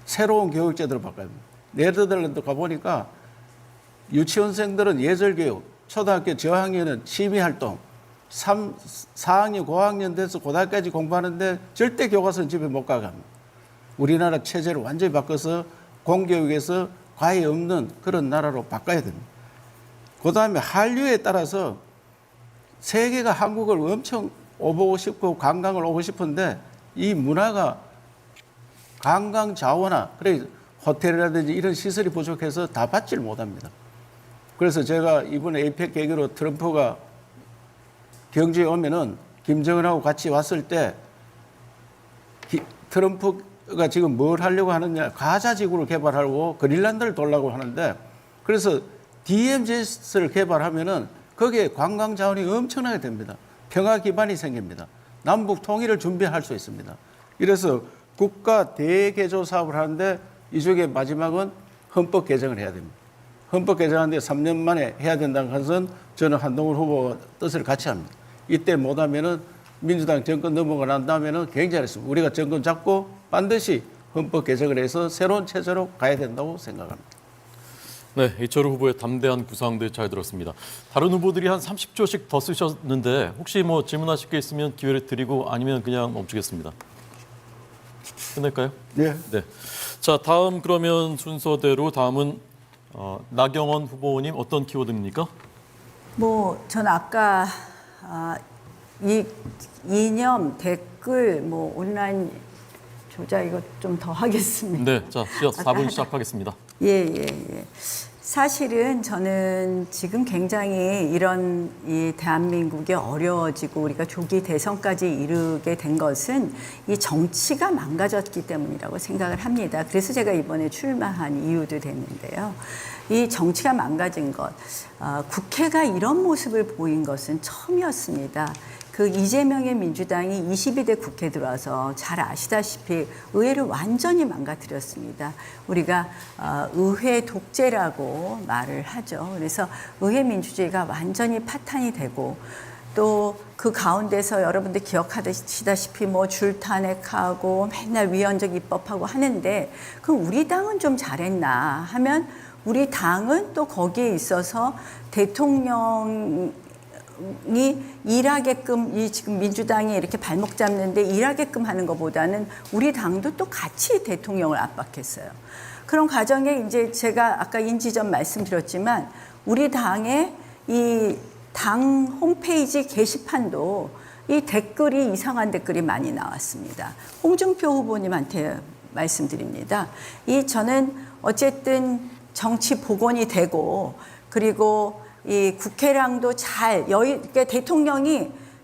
새로운 교육제도로 바꿔야 합니다. 네덜란드 가보니까 유치원생들은 예절교육, 초등학교 저학년은 취미활동, 4학년, 고학년 돼서 고등학교까지 공부하는데 절대 교과서는 집에 못 가게 합니다. 우리나라 체제를 완전히 바꿔서 공교육에서 과외 없는 그런 나라로 바꿔야 됩니다. 그 다음에 한류에 따라서 세계가 한국을 엄청 오보고 싶고 관광을 오고 싶은데 이 문화가 관광 자원화, 그래 호텔이라든지 이런 시설이 부족해서 다 받지를 못합니다. 그래서 제가 이번에 에이펙 계기로 트럼프가 경주에 오면은 김정은하고 같이 왔을 때 트럼프가 지금 뭘 하려고 하느냐, 가자지구를 개발하고 그린란드를 돌라고 하는데, 그래서 DMZ를 개발하면은 거기에 관광 자원이 엄청나게 됩니다. 평화 기반이 생깁니다. 남북 통일을 준비할 수 있습니다. 이래서 국가 대개조 사업을 하는데 이 중에 마지막은 헌법 개정을 해야 됩니다. 헌법 개정하는데 3년 만에 해야 된다는 것은 저는 한동훈 후보와 뜻을 같이 합니다. 이때 못하면은 민주당 정권 넘어가 난 다음에는 굉장히 했습니다. 우리가 정권 잡고 반드시 헌법 개정을 해서 새로운 체제로 가야 된다고 생각합니다. 네, 이철우 후보의 담대한 구상들 잘 들었습니다. 다른 후보들이 한 30초씩 더 쓰셨는데 혹시 뭐 질문하실 게 있으면 기회를 드리고 아니면 그냥 멈추겠습니다. 끝낼까요? 네. 네. 자, 다음 그러면 순서대로 다음은 나경원 후보님 어떤 키워드입니까? 전 아까 이 이념 댓글 온라인 조작 이거 좀 더 하겠습니다. 네, 자, 4분 시작하겠습니다. 예. 사실은 저는 지금 굉장히 이런 이 대한민국이 어려워지고 우리가 조기 대선까지 이르게 된 것은 이 정치가 망가졌기 때문이라고 생각을 합니다. 그래서 제가 이번에 출마한 이유도 됐는데요. 이 정치가 망가진 것, 국회가 이런 모습을 보인 것은 처음이었습니다. 그 이재명의 민주당이 22대 국회 들어와서 잘 아시다시피 의회를 완전히 망가뜨렸습니다. 우리가 의회 독재라고 말을 하죠. 그래서 의회 민주주의가 완전히 파탄이 되고 또 그 가운데서 여러분들 기억하시다시피 줄탄핵하고 맨날 위헌적 입법하고 하는데 그럼 우리 당은 좀 잘했나 하면 우리 당은 또 거기에 있어서 대통령이 일하게끔 이 지금 민주당이 이렇게 발목 잡는데 일하게끔 하는 것보다는 우리 당도 또 같이 대통령을 압박했어요. 그런 과정에 이제 제가 아까 인지전 말씀드렸지만 우리 당의 이 당 홈페이지 게시판도 이 댓글이 이상한 댓글이 많이 나왔습니다. 홍준표 후보님한테 말씀드립니다. 저는 어쨌든 정치 복원이 되고 그리고 이 국회랑도 잘 그러니까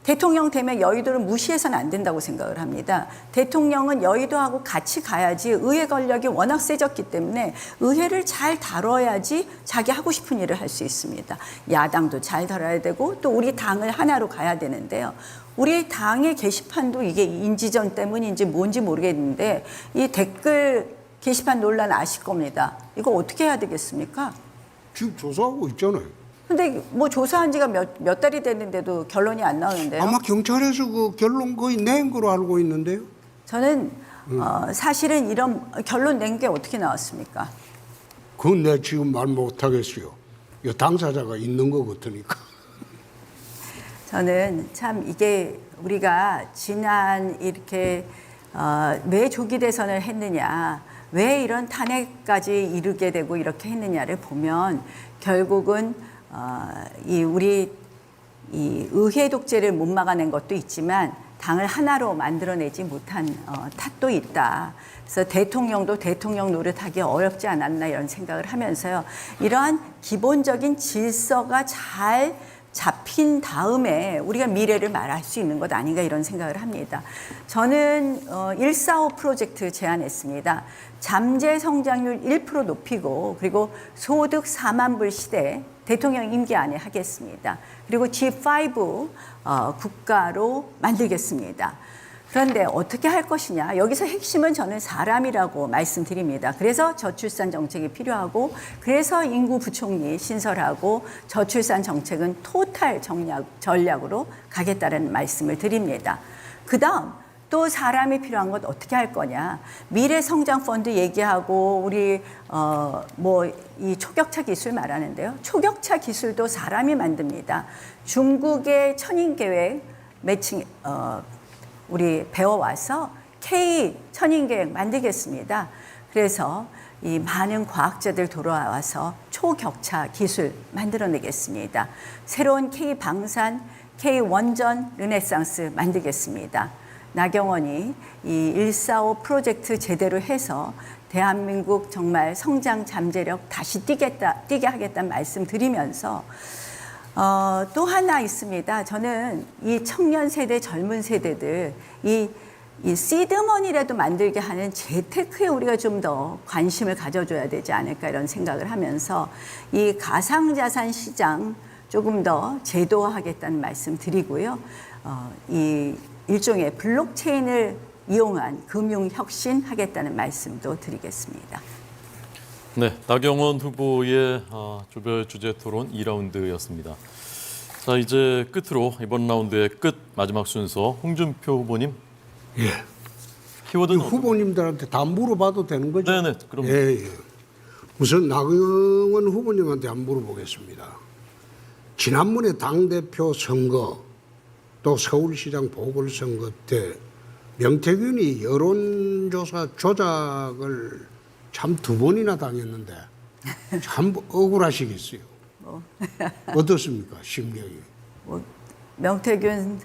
대통령 되면 여의도를 무시해서는 안 된다고 생각을 합니다. 대통령은 여의도하고 같이 가야지 의회 권력이 워낙 세졌기 때문에 의회를 잘 다뤄야지 자기 하고 싶은 일을 할 수 있습니다. 야당도 잘 다뤄야 되고 또 우리 당을 하나로 가야 되는데요. 우리 당의 게시판도 이게 인지전 때문인지 뭔지 모르겠는데 이 댓글 게시판 논란 아실 겁니다. 이거 어떻게 해야 되겠습니까? 지금 조사하고 있잖아요. 근데 조사한 지가 몇 달이 됐는데도 결론이 안 나오는데요. 아마 경찰에서 그 결론 거의 낸 거로 알고 있는데요. 저는 사실은 이런 결론 낸 게 어떻게 나왔습니까? 그건 내가 지금 말 못하겠어요. 이 당사자가 있는 거 같으니까. 저는 참 이게 우리가 지난 이렇게 왜 조기 대선을 했느냐, 왜 이런 탄핵까지 이르게 되고 이렇게 했느냐를 보면 결국은 우리 의회 독재를 못 막아낸 것도 있지만 당을 하나로 만들어내지 못한 탓도 있다. 그래서 대통령도 대통령 노릇하기 어렵지 않았나 이런 생각을 하면서요. 이러한 기본적인 질서가 잘 잡힌 다음에 우리가 미래를 말할 수 있는 것 아닌가 이런 생각을 합니다. 저는 145 프로젝트 제안했습니다. 잠재 성장률 1% 높이고 그리고 소득 4만 불 시대 대통령 임기 안에 하겠습니다. 그리고 G5 국가로 만들겠습니다. 그런데 어떻게 할 것이냐. 여기서 핵심은 저는 사람이라고 말씀드립니다. 그래서 저출산 정책이 필요하고 그래서 인구 부총리 신설하고 저출산 정책은 토탈 전략으로 가겠다는 말씀을 드립니다. 그다음 또 사람이 필요한 것 어떻게 할 거냐. 미래 성장 펀드 얘기하고 우리 이 초격차 기술 말하는데요. 초격차 기술도 사람이 만듭니다. 중국의 천인 계획 매칭 우리 배워와서 K 천인 계획 만들겠습니다. 그래서 이 많은 과학자들 돌아와서 초격차 기술 만들어내겠습니다. 새로운 K 방산, K 원전 르네상스 만들겠습니다. 나경원이 이 145 프로젝트 제대로 해서 대한민국 정말 성장 잠재력 다시 뛰게 하겠다는 말씀 드리면서 또 하나 있습니다. 저는 이 청년 세대, 젊은 세대들 이 시드머니라도 만들게 하는 재테크에 우리가 좀 더 관심을 가져줘야 되지 않을까 이런 생각을 하면서 이 가상자산 시장 조금 더 제도화하겠다는 말씀 드리고요. 이 일종의 블록체인을 이용한 금융혁신 하겠다는 말씀도 드리겠습니다. 네, 나경원 후보의 조별 주제 토론 2라운드였습니다. 자, 이제 끝으로 이번 라운드의 끝 마지막 순서 홍준표 후보님. 예. 이 키워드는 후보님들한테 다 물어봐도 되는 거죠? 네네, 그럼. 예, 예. 우선 나경원 후보님한테 한번 물어보겠습니다. 지난번에 당대표 선거 또 서울시장 보궐선거 때 명태균이 여론조사 조작을 참 2번이나 당했는데 참 억울하시겠어요. 어떻습니까, 심경이? 명태균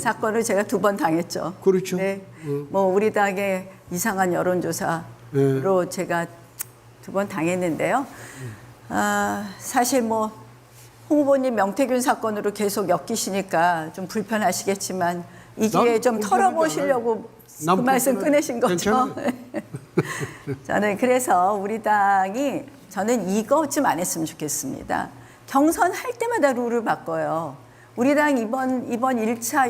사건을 제가 2번 당했죠. 그렇죠. 네. 우리 당의 이상한 여론조사로 제가 2번 당했는데요. 사실 홍 후보님 명태균 사건으로 계속 엮이시니까 좀 불편하시겠지만 이 기회에 좀 털어보시려고 그 말씀 꺼내신 거죠. 저는 그래서 우리 당이 저는 이거 좀 안 했으면 좋겠습니다. 경선할 때마다 룰을 바꿔요. 우리 당 이번 1차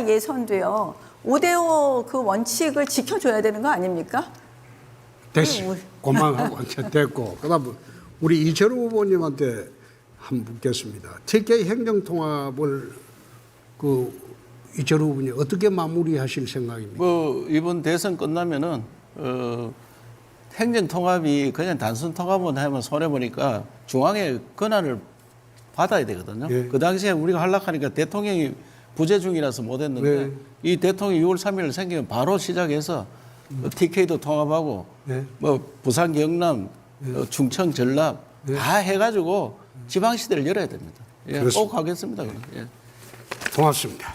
예선도요. 5대5 그 원칙을 지켜줘야 되는 거 아닙니까? 됐어요. 고만하고 됐고. 그다음 우리 이철우 후보님한테 한번 묻겠습니다. TK 행정통합을 이철우 후보님 어떻게 마무리하실 생각입니까? 이번 대선 끝나면은 행정통합이 그냥 단순 통합만 하면 손해보니까 중앙의 권한을 받아야 되거든요. 예. 그 당시에 우리가 하려하니까 대통령이 부재 중이라서 못했는데 네. 이 대통령이 6월 3일 생기면 바로 시작해서 TK도 통합하고 네. 부산, 경남, 충청, 전남 다 해가지고 지방시대를 열어야 됩니다. 예, 꼭 하겠습니다. 예. 고맙습니다.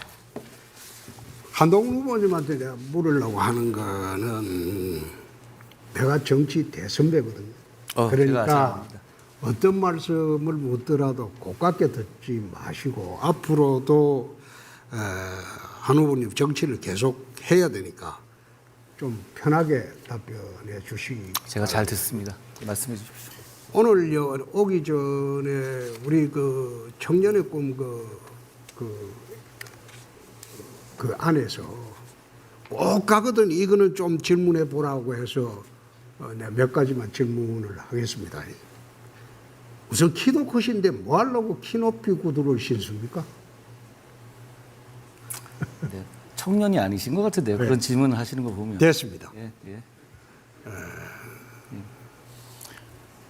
한동훈 후보님한테 내가 물으려고 하는 거는 내가 정치 대선배거든요. 그러니까 어떤 말씀을 묻더라도 고깝게 듣지 마시고 앞으로도 한 후보님 정치를 계속 해야 되니까 좀 편하게 답변해 주시기. 제가 잘 듣습니다. 말씀해 주십시오. 오늘 오기 전에 우리 청년의 꿈 그 안에서 꼭 가거든 이거는 좀 질문해 보라고 해서 내가 몇 가지만 질문을 하겠습니다. 우선 키도 크신데 뭐 하려고 키 높이 구두를 신습니까? 네, 청년이 아니신 것 같은데요. 네. 그런 질문을 하시는 거 보면. 됐습니다. 예, 예.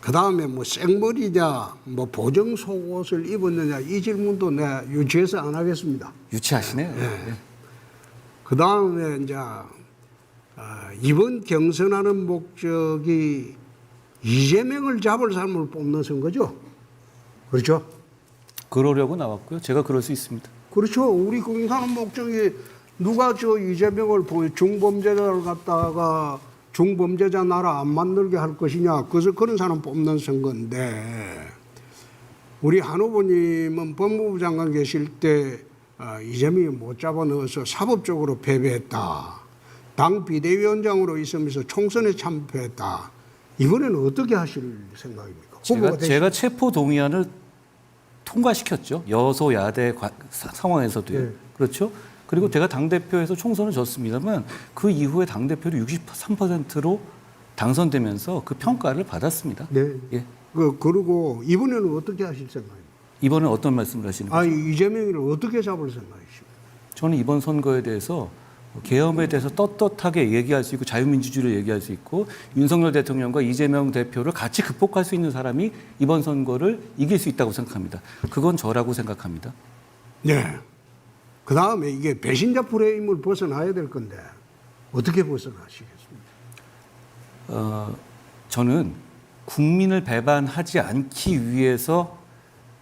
그 다음에 생머리냐 보정 속옷을 입었느냐 이 질문도 내가 유치해서 안 하겠습니다. 유치하시네요. 예. 예. 그 다음에 이제 이번 경선하는 목적이 이재명을 잡을 사람을 뽑는 선거죠. 그렇죠? 그러려고 나왔고요. 제가 그럴 수 있습니다. 그렇죠. 우리 공사하는 목적이 누가 이재명을 중범죄자를 갖다가 중범죄자 나라 안 만들게 할 것이냐. 그래서 그런 사람 뽑는 선거인데 우리 한 후보님은 법무부 장관 계실 때 이재명이 못 잡아넣어서 사법적으로 패배했다. 당 비대위원장으로 있으면서 총선에 참패했다. 이번에는 어떻게 하실 생각입니까? 제가 체포 동의안을 통과시켰죠. 여소야대 상황에서도요. 네. 그렇죠. 그리고 제가 당대표에서 총선을 졌습니다만 그 이후에 당대표로 63%로 당선되면서 그 평가를 받았습니다. 네. 예. 그리고 이번에는 어떻게 하실 생각입니까? 이번에 어떤 말씀을 하시는 거죠? 이재명이를 어떻게 잡을 생각이십니까? 저는 이번 선거에 대해서 계엄에 대해서 떳떳하게 얘기할 수 있고 자유민주주의를 얘기할 수 있고 윤석열 대통령과 이재명 대표를 같이 극복할 수 있는 사람이 이번 선거를 이길 수 있다고 생각합니다. 그건 저라고 생각합니다. 네. 그 다음에 이게 배신자 프레임을 벗어나야 될 건데 어떻게 벗어나시겠습니까? 저는 국민을 배반하지 않기 위해서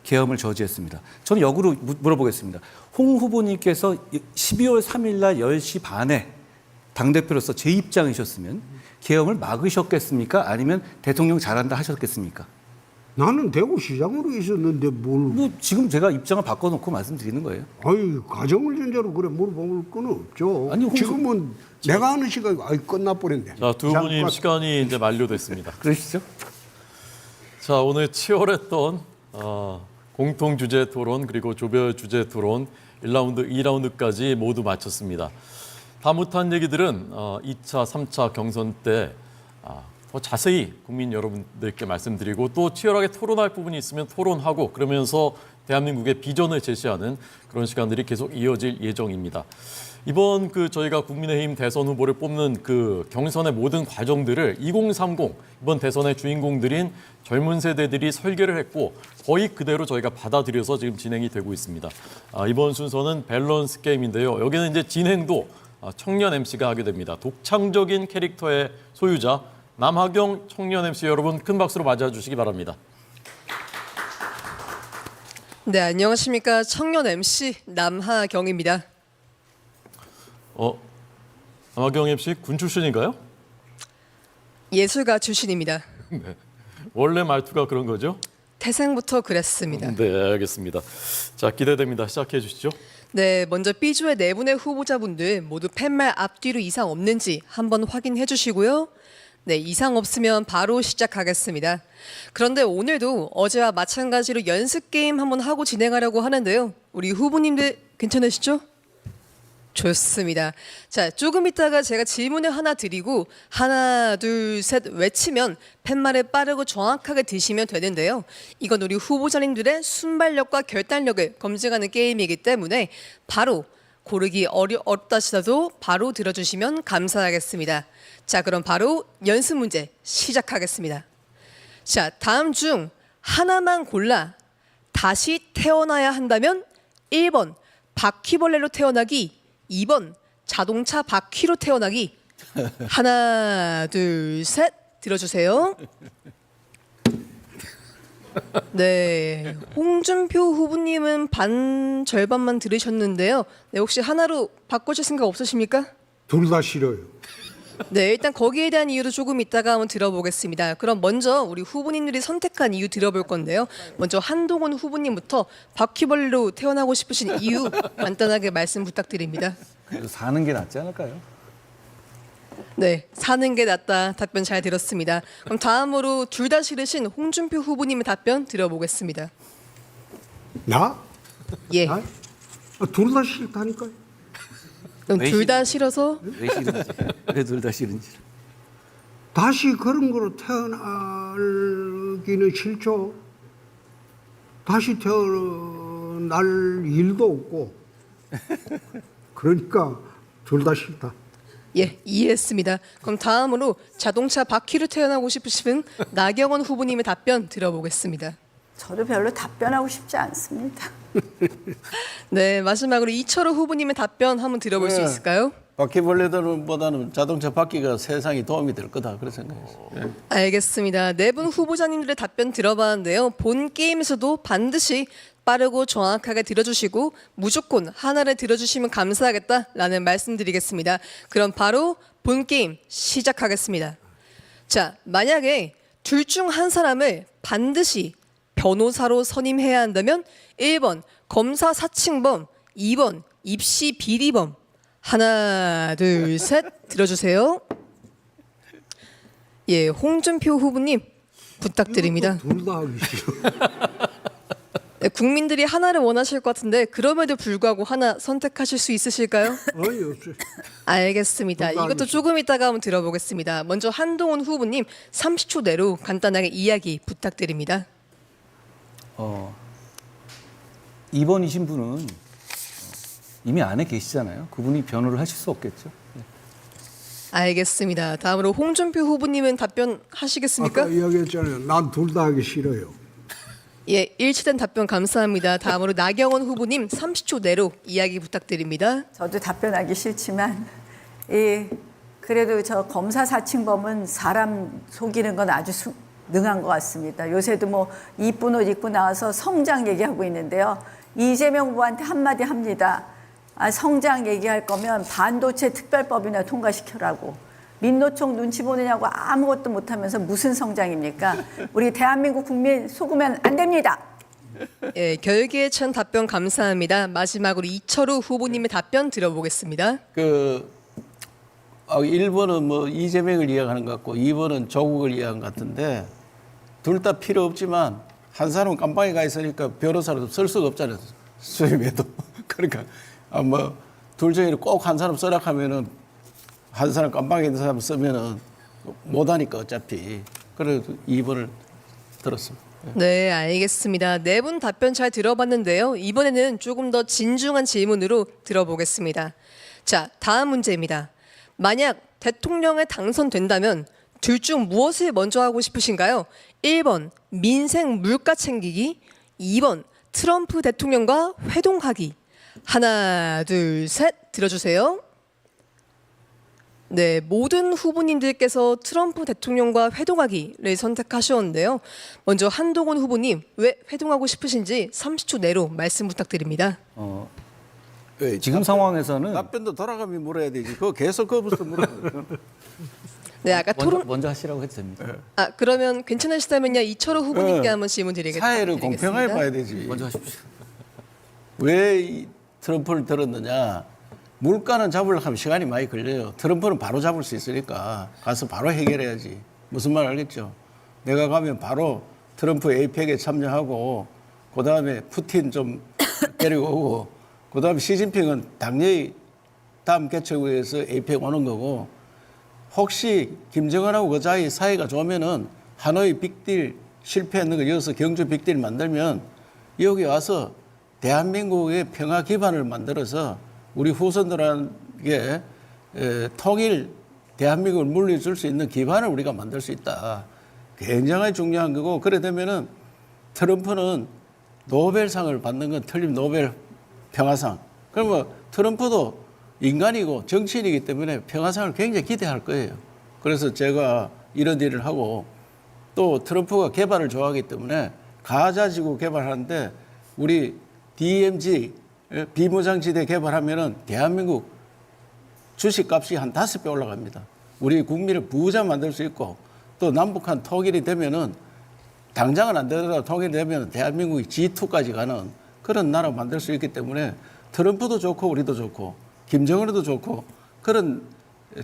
계엄을 저지했습니다. 저는 역으로 물어보겠습니다. 홍 후보님께서 12월 3일 날 10시 반에 당대표로서 제 입장이셨으면 계엄을 막으셨겠습니까? 아니면 대통령 잘한다 하셨겠습니까? 나는 대구시장으로 있었는데 뭐 지금 제가 입장을 바꿔놓고 말씀드리는 거예요. 가정을 전제로 그래 물어볼 건 없죠. 아니, 지금은 내가 하는 시간이 끝나버렸네. 자, 두 분님 시간이 이제 만료됐습니다. 그러시죠? 자, 오늘 치열했던 공통 주제 토론 그리고 조별 주제 토론 1라운드, 2라운드까지 모두 마쳤습니다. 다 못한 얘기들은 2차, 3차 경선 때 더 자세히 국민 여러분들께 말씀드리고 또 치열하게 토론할 부분이 있으면 토론하고 그러면서 대한민국의 비전을 제시하는 그런 시간들이 계속 이어질 예정입니다. 이번 저희가 국민의힘 대선 후보를 뽑는 그 경선의 모든 과정들을 2030 이번 대선의 주인공들인 젊은 세대들이 설계를 했고 거의 그대로 저희가 받아들여서 지금 진행이 되고 있습니다. 이번 순서는 밸런스 게임인데요. 여기는 이제 진행도 청년 MC가 하게 됩니다. 독창적인 캐릭터의 소유자 남하경 청년 MC 여러분 큰 박수로 맞아주시기 바랍니다. 네, 안녕하십니까. 청년 MC 남하경입니다. 남하경 MC 군 출신인가요? 예술가 출신입니다. 원래 말투가 그런 거죠? 태생부터 그랬습니다. 네, 알겠습니다. 자, 기대됩니다. 시작해 주시죠. 네, 먼저 B조의 네 분의 후보자분들 모두 팻말 앞뒤로 이상 없는지 한번 확인해 주시고요. 네, 이상 없으면 바로 시작하겠습니다. 그런데 오늘도 어제와 마찬가지로 연습 게임 한번 하고 진행하려고 하는데요. 우리 후보님들 괜찮으시죠? 좋습니다. 자, 조금 있다가 제가 질문을 하나 드리고 하나, 둘, 셋 외치면 팻말을 빠르고 정확하게 드시면 되는데요. 이건 우리 후보자님들의 순발력과 결단력을 검증하는 게임이기 때문에 바로 고르기 어렵다 하시더라도 바로 들어주시면 감사하겠습니다. 자, 그럼 바로 연습 문제 시작하겠습니다. 자, 다음 중 하나만 골라 다시 태어나야 한다면 1번 바퀴벌레로 태어나기, 2번 자동차 바퀴로 태어나기. 하나, 둘, 셋 들어주세요. 네, 홍준표 후보님은 절반만 들으셨는데요. 네, 혹시 하나로 바꾸실 생각 없으십니까? 둘 다 싫어요. 네, 일단 거기에 대한 이유도 조금 이따가 한번 들어보겠습니다. 그럼 먼저 우리 후보님들이 선택한 이유 들어볼 건데요. 먼저 한동훈 후보님부터 바퀴벌레로 태어나고 싶으신 이유 간단하게 말씀 부탁드립니다. 그래도 사는 게 낫지 않을까요? 네, 사는 게 낫다 답변 잘 들었습니다. 그럼 다음으로 둘 다 싫으신 홍준표 후보님의 답변 들어보겠습니다. 나? 예, 둘 다 싫다니까요. 그럼 둘 다 싫어서 왜 싫은지, 왜 둘 다 싫은지. 다시 그런 거로 태어나기는 싫죠. 다시 태어날 일도 없고. 그러니까 둘 다 싫다. 예, 이해했습니다. 그럼 다음으로 자동차 바퀴로 태어나고 싶으신 나경원 후보님의 답변 들어보겠습니다. 저도 별로 답변하고 싶지 않습니다. 네, 마지막으로 이철호 후보님의 답변 한번 들어볼 수 있을까요? 바퀴벌레들보다는 자동차 바퀴가 세상에 도움이 될 거다 그런 생각이었어요. 알겠습니다. 네 분 후보자님들의 답변 들어봤는데요. 본 게임에서도 반드시 빠르고 정확하게 들어주시고 무조건 하나를 들어주시면 감사하겠다라는 말씀드리겠습니다. 그럼 바로 본 게임 시작하겠습니다. 자, 만약에 둘 중 한 사람을 반드시 변호사로 선임해야 한다면 1번 검사 사칭범, 2번 입시 비리범. 하나, 둘, 셋 들어주세요. 예, 홍준표 후보님 부탁드립니다. 둘 다 하기 싫어. 네, 국민들이 하나를 원하실 것 같은데 그럼에도 불구하고 하나 선택하실 수 있으실까요? 어이 없어. 알겠습니다. 둘다 이것도 하겠습니다. 조금 이따가 한번 들어보겠습니다. 먼저 한동훈 후보님 30초 내로 간단하게 이야기 부탁드립니다. 입원이신 분은 이미 안에 계시잖아요. 그분이 변호를 하실 수 없겠죠. 알겠습니다. 다음으로 홍준표 후보님은 답변하시겠습니까? 아까 이야기했잖아요. 난 둘 다 하기 싫어요. 예, 일치된 답변 감사합니다. 다음으로 나경원 후보님 30초 내로 이야기 부탁드립니다. 저도 답변하기 싫지만 그래도 저 검사 사칭범은 사람 속이는 건 아주 능한 것 같습니다. 요새도 뭐 이쁜 옷 입고 나와서 성장 얘기하고 있는데요. 이재명 후보한테 한마디 합니다. 성장 얘기할 거면 반도체 특별법이나 통과시켜라고. 민노총 눈치 보느냐고 아무것도 못하면서 무슨 성장입니까? 우리 대한민국 국민 속으면 안 됩니다. 예, 결기에 찬 답변 감사합니다. 마지막으로 이철우 후보님의 답변 들어보겠습니다. 1번은 뭐 이재명을 이야기하는 것 같고 2번은 조국을 이야기하는 것 같은데 둘 다 필요 없지만 한 사람은 깜빵에 가 있으니까 변호사로도 쓸 수가 없잖아요. 수임해도. 그러니까 둘 중에 꼭 한 사람 써라 하면은 한 사람 깜빵에 있는 사람 쓰면은 못하니까 어차피. 그래도 2번을 들었습니다. 네, 알겠습니다. 네 분 답변 잘 들어봤는데요. 이번에는 조금 더 진중한 질문으로 들어보겠습니다. 자, 다음 문제입니다. 만약 대통령에 당선된다면 둘 중 무엇을 먼저 하고 싶으신가요? 1번 민생 물가 챙기기, 2번 트럼프 대통령과 회동하기. 하나, 둘, 셋 들어주세요. 네, 모든 후보님들께서 트럼프 대통령과 회동하기를 선택하셨는데요. 먼저 한동훈 후보님, 왜 회동하고 싶으신지 30초 내로 말씀 부탁드립니다. 지금 상황에서는 답변도 돌아가며 물어야 되지. 그거 계속 그거부터 물어야 네, 아까 토론 먼저 하시라고 해도 됩니다. 그러면 괜찮으시다면요 이철우 후보님께 한번 질문 드리겠습니다. 사회를 공평하게 봐야 되지. 먼저 하십시오. 왜 이 트럼프를 들었느냐. 물가는 잡으려고 하면 시간이 많이 걸려요. 트럼프는 바로 잡을 수 있으니까 가서 바로 해결해야지. 무슨 말 알겠죠? 내가 가면 바로 트럼프 에이펙에 참여하고 그다음에 푸틴 좀 데리고 오고 그다음에 시진핑은 당연히 다음 개최국에서 에이펙 오는 거고 혹시 김정은하고 그 사이 사이가 좋으면은 하노이 빅딜 실패했는 거 여기서 경주 빅딜 만들면 여기 와서 대한민국의 평화 기반을 만들어서 우리 후손들에게 통일 대한민국을 물려줄 수 있는 기반을 우리가 만들 수 있다. 굉장히 중요한 거고 그래 되면은 트럼프는 노벨상을 받는 건 틀림 노벨 평화상. 그러면 트럼프도 인간이고 정치인이기 때문에 평화상을 굉장히 기대할 거예요. 그래서 제가 이런 일을 하고 또 트럼프가 개발을 좋아하기 때문에 가자지구 개발하는데 우리 DMZ 비무장지대 개발하면은 대한민국 주식값이 한 5배 올라갑니다. 우리 국민을 부자 만들 수 있고 또 남북한 통일이 되면은 당장은 안 되더라도 통일이 되면 대한민국이 G2까지 가는 그런 나라 만들 수 있기 때문에 트럼프도 좋고 우리도 좋고 김정은도 좋고 그런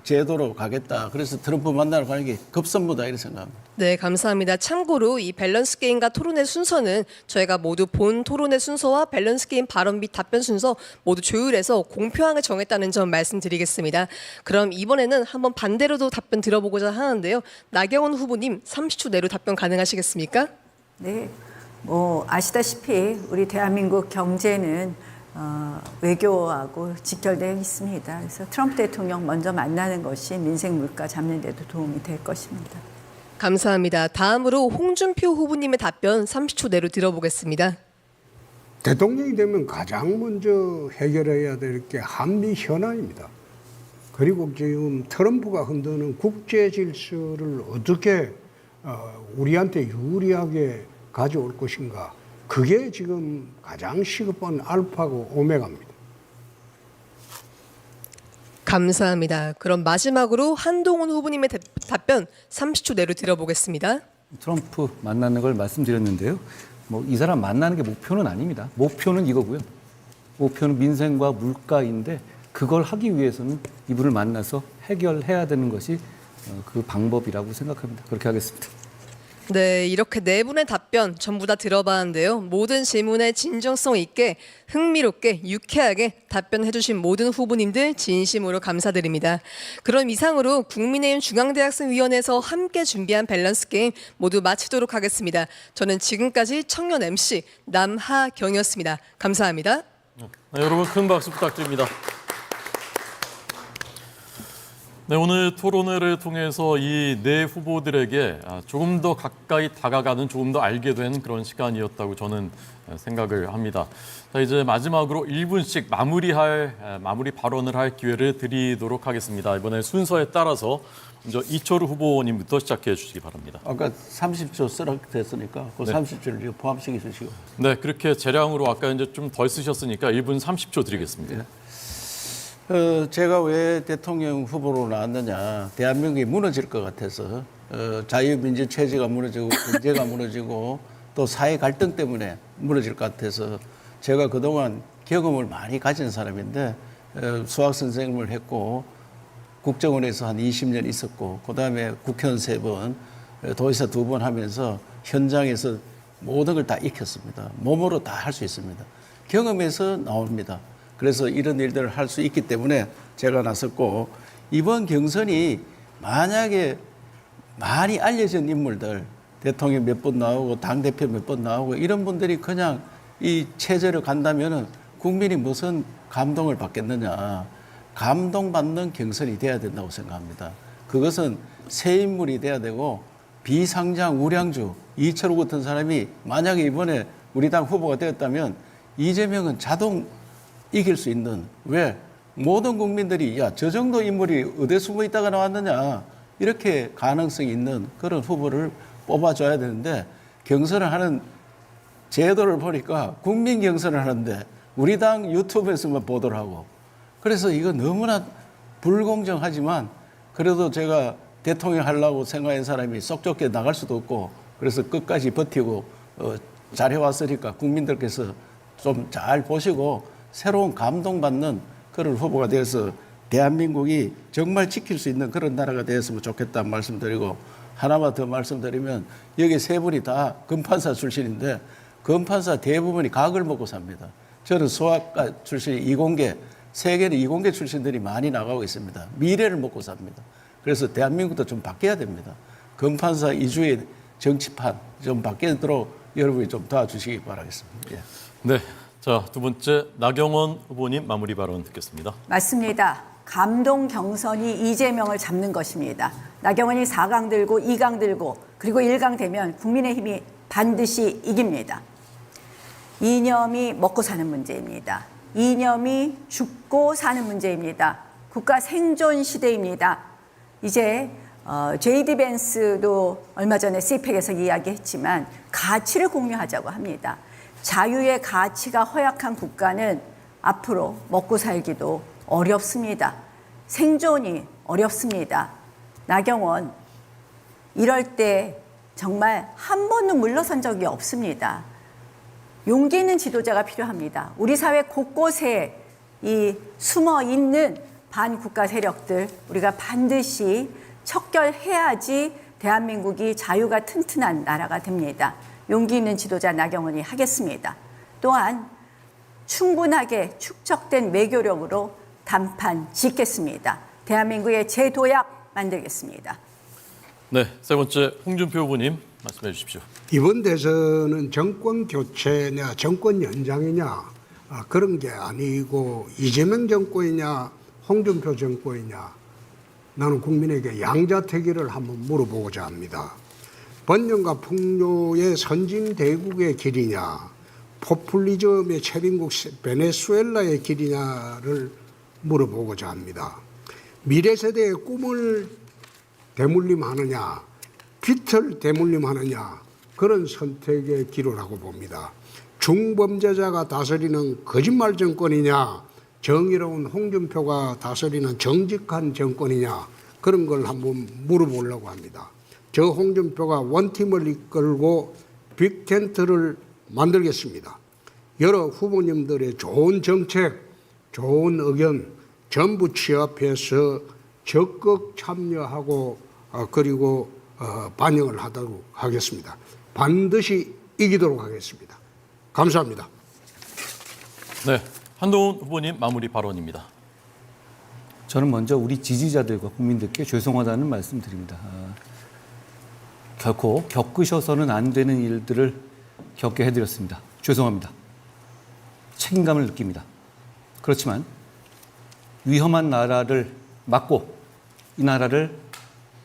제도로 가겠다. 그래서 트럼프 만나러 가는 게 급선무다 이렇게 생각합니다. 네, 감사합니다. 참고로 이 밸런스 게임과 토론의 순서는 저희가 모두 본 토론의 순서와 밸런스 게임 발언 및 답변 순서 모두 조율해서 공평하게 정했다는 점 말씀드리겠습니다. 그럼 이번에는 한번 반대로도 답변 들어보고자 하는데요. 나경원 후보님 30초 내로 답변 가능하시겠습니까? 네, 뭐 아시다시피 우리 대한민국 경제는 외교하고 직결되어 있습니다. 그래서 트럼프 대통령 먼저 만나는 것이 민생 물가 잡는 데도 도움이 될 것입니다. 감사합니다. 다음으로 홍준표 후보님의 답변 30초 내로 들어보겠습니다. 대통령이 되면 가장 먼저 해결해야 될 게 한미 현안입니다. 그리고 지금 트럼프가 흔드는 국제 질서를 어떻게 우리한테 유리하게 가져올 것인가. 그게 지금 가장 시급한 알파고 오메가입니다. 감사합니다. 그럼 마지막으로 한동훈 후보님의 답변 30초 내로 들어보겠습니다. 트럼프 만나는 걸 말씀드렸는데요. 뭐 이 사람 만나는 게 목표는 아닙니다. 목표는 이거고요. 목표는 민생과 물가인데 그걸 하기 위해서는 이분을 만나서 해결해야 되는 것이 그 방법이라고 생각합니다. 그렇게 하겠습니다. 네, 이렇게 네 분의 답변 전부 다 들어봤는데요. 모든 질문에 진정성 있게, 흥미롭게, 유쾌하게 답변해 주신 모든 후보님들 진심으로 감사드립니다. 그럼 이상으로 국민의힘 중앙대학생위원회에서 함께 준비한 밸런스 게임 모두 마치도록 하겠습니다. 저는 지금까지 청년 MC 남하경이었습니다. 감사합니다. 네, 여러분 큰 박수 부탁드립니다. 네, 오늘 토론회를 통해서 이 네 후보들에게 조금 더 가까이 다가가는, 조금 더 알게 된 그런 시간이었다고 저는 생각을 합니다. 자, 이제 마지막으로 1분씩 마무리 발언을 할 기회를 드리도록 하겠습니다. 이번에 순서에 따라서 먼저 이철우 후보님부터 시작해 주시기 바랍니다. 아까 30초 쓰락됐으니까 그 30초를 포함시켜 주시고. 네, 그렇게 재량으로 아까 이제 좀 덜 쓰셨으니까 1분 30초 드리겠습니다. 제가 왜 대통령 후보로 나왔느냐. 대한민국이 무너질 것 같아서 자유민주 체제가 무너지고 경제가 무너지고 또 사회 갈등 때문에 무너질 것 같아서 제가 그동안 경험을 많이 가진 사람인데 수학 선생님을 했고 국정원에서 한 20년 있었고 그다음에 국회의원 3번, 도지사 2번 하면서 현장에서 모든 걸 다 익혔습니다. 몸으로 다 할 수 있습니다. 경험에서 나옵니다. 그래서 이런 일들을 할 수 있기 때문에 제가 나섰고 이번 경선이 만약에 많이 알려진 인물들 대통령 몇 번 나오고 당대표 몇 번 나오고 이런 분들이 그냥 이 체제로 간다면은 국민이 무슨 감동을 받겠느냐. 감동받는 경선이 돼야 된다고 생각합니다. 그것은 새 인물이 돼야 되고 비상장 우량주 이철우 같은 사람이 만약에 이번에 우리 당 후보가 되었다면 이재명은 자동 이길 수 있는, 왜? 모든 국민들이 야, 저 정도 인물이 어디에 숨어 있다가 나왔느냐 이렇게 가능성이 있는 그런 후보를 뽑아줘야 되는데 경선을 하는 제도를 보니까 국민 경선을 하는데 우리 당 유튜브에서만 보도를 하고 그래서 이거 너무나 불공정하지만 그래도 제가 대통령 하려고 생각한 사람이 쏙 좁게 나갈 수도 없고 그래서 끝까지 버티고 잘해왔으니까 국민들께서 좀 잘 보시고 새로운 감동받는 그런 후보가 되어서 대한민국이 정말 지킬 수 있는 그런 나라가 되었으면 좋겠다는 말씀드리고 하나만 더 말씀드리면 여기 세 분이 다 검판사 출신인데 검판사 대부분이 각을 먹고 삽니다. 저는 수학과 출신이 이공계, 세계는 이공계 출신들이 많이 나가고 있습니다. 미래를 먹고 삽니다. 그래서 대한민국도 좀 바뀌어야 됩니다. 검판사 이주의 정치판 좀 바뀌도록 여러분이 좀 도와주시기 바라겠습니다. 예. 네, 자, 두 번째 나경원 후보님 마무리 발언 듣겠습니다. 맞습니다. 감동 경선이 이재명을 잡는 것입니다. 나경원이 4강 들고 2강 들고 그리고 1강 되면 국민의힘이 반드시 이깁니다. 이념이 먹고 사는 문제입니다. 이념이 죽고 사는 문제입니다. 국가 생존 시대입니다. 이제 JD 벤스도 얼마 전에 CPEC에서 이야기했지만 가치를 공유하자고 합니다. 자유의 가치가 허약한 국가는 앞으로 먹고 살기도 어렵습니다. 생존이 어렵습니다. 나경원, 이럴 때 정말 한 번도 물러선 적이 없습니다. 용기 있는 지도자가 필요합니다. 우리 사회 곳곳에 이 숨어 있는 반국가 세력들 우리가 반드시 척결해야지 대한민국이 자유가 튼튼한 나라가 됩니다. 용기 있는 지도자 나경원이 하겠습니다. 또한 충분하게 축적된 외교력으로 단판 짓겠습니다. 대한민국의 재도약 만들겠습니다. 네, 세 번째 홍준표 후보님 말씀해 주십시오. 이번 대선은 정권 교체냐 정권 연장이냐 그런 게 아니고 이재명 정권이냐 홍준표 정권이냐 나는 국민에게 양자택일을 한번 물어보고자 합니다. 번영과 풍요의 선진대국의 길이냐 포퓰리즘의 최빈국 베네수엘라의 길이냐를 물어보고자 합니다. 미래세대의 꿈을 대물림하느냐 빛을 대물림하느냐 그런 선택의 기로라고 봅니다. 중범죄자가 다스리는 거짓말 정권이냐 정의로운 홍준표가 다스리는 정직한 정권이냐 그런 걸 한번 물어보려고 합니다. 저 홍준표가 원팀을 이끌고 빅텐트를 만들겠습니다. 여러 후보님들의 좋은 정책, 좋은 의견 전부 취합해서 적극 참여하고 그리고 반영을 하도록 하겠습니다. 반드시 이기도록 하겠습니다. 감사합니다. 네, 한동훈 후보님 마무리 발언입니다. 저는 먼저 우리 지지자들과 국민들께 죄송하다는 말씀 드립니다. 결코 겪으셔서는 안 되는 일들을 겪게 해드렸습니다. 죄송합니다. 책임감을 느낍니다. 그렇지만 위험한 나라를 막고 이 나라를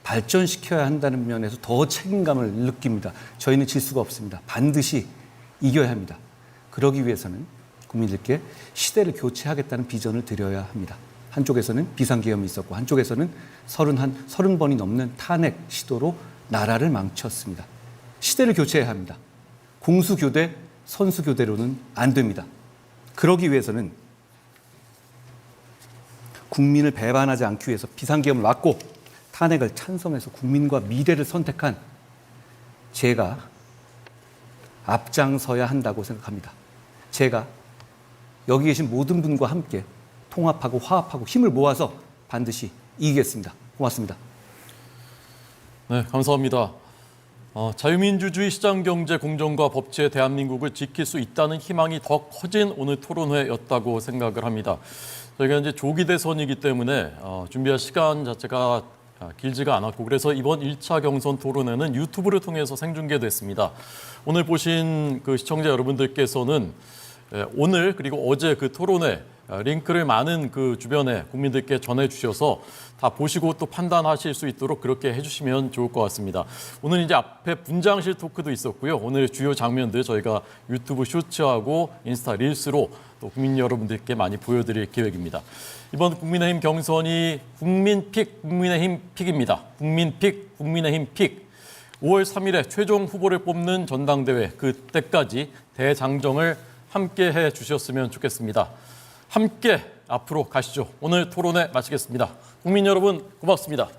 발전시켜야 한다는 면에서 더 책임감을 느낍니다. 저희는 질 수가 없습니다. 반드시 이겨야 합니다. 그러기 위해서는 국민들께 시대를 교체하겠다는 비전을 드려야 합니다. 한쪽에서는 비상계엄이 있었고 한쪽에서는 30번이 넘는 탄핵 시도로 나라를 망쳤습니다. 시대를 교체해야 합니다. 공수교대, 선수교대로는 안 됩니다. 그러기 위해서는 국민을 배반하지 않기 위해서 비상계엄을 막고 탄핵을 찬성해서 국민과 미래를 선택한 제가 앞장서야 한다고 생각합니다. 제가 여기 계신 모든 분과 함께 통합하고 화합하고 힘을 모아서 반드시 이기겠습니다. 고맙습니다. 네, 감사합니다. 자유민주주의 시장경제 공정과 법치의 대한민국을 지킬 수 있다는 희망이 더 커진 오늘 토론회였다고 생각을 합니다. 저희가 이제 조기 대선이기 때문에 준비할 시간 자체가 길지가 않았고 그래서 이번 1차 경선 토론회는 유튜브를 통해서 생중계됐습니다. 오늘 보신 그 시청자 여러분들께서는 오늘 그리고 어제 그 토론회 링크를 많은 그 주변에 국민들께 전해주셔서 다 보시고 또 판단하실 수 있도록 그렇게 해주시면 좋을 것 같습니다. 오늘 이제 앞에 분장실 토크도 있었고요. 오늘 주요 장면들 저희가 유튜브 쇼츠하고 인스타 릴스로 또 국민 여러분들께 많이 보여드릴 계획입니다. 이번 국민의힘 경선이 국민픽, 국민의힘 픽입니다. 국민픽, 국민의힘 픽. 5월 3일에 최종 후보를 뽑는 전당대회 그때까지 대장정을 함께 해주셨으면 좋겠습니다. 함께 앞으로 가시죠. 오늘 토론회 마치겠습니다. 국민 여러분 고맙습니다.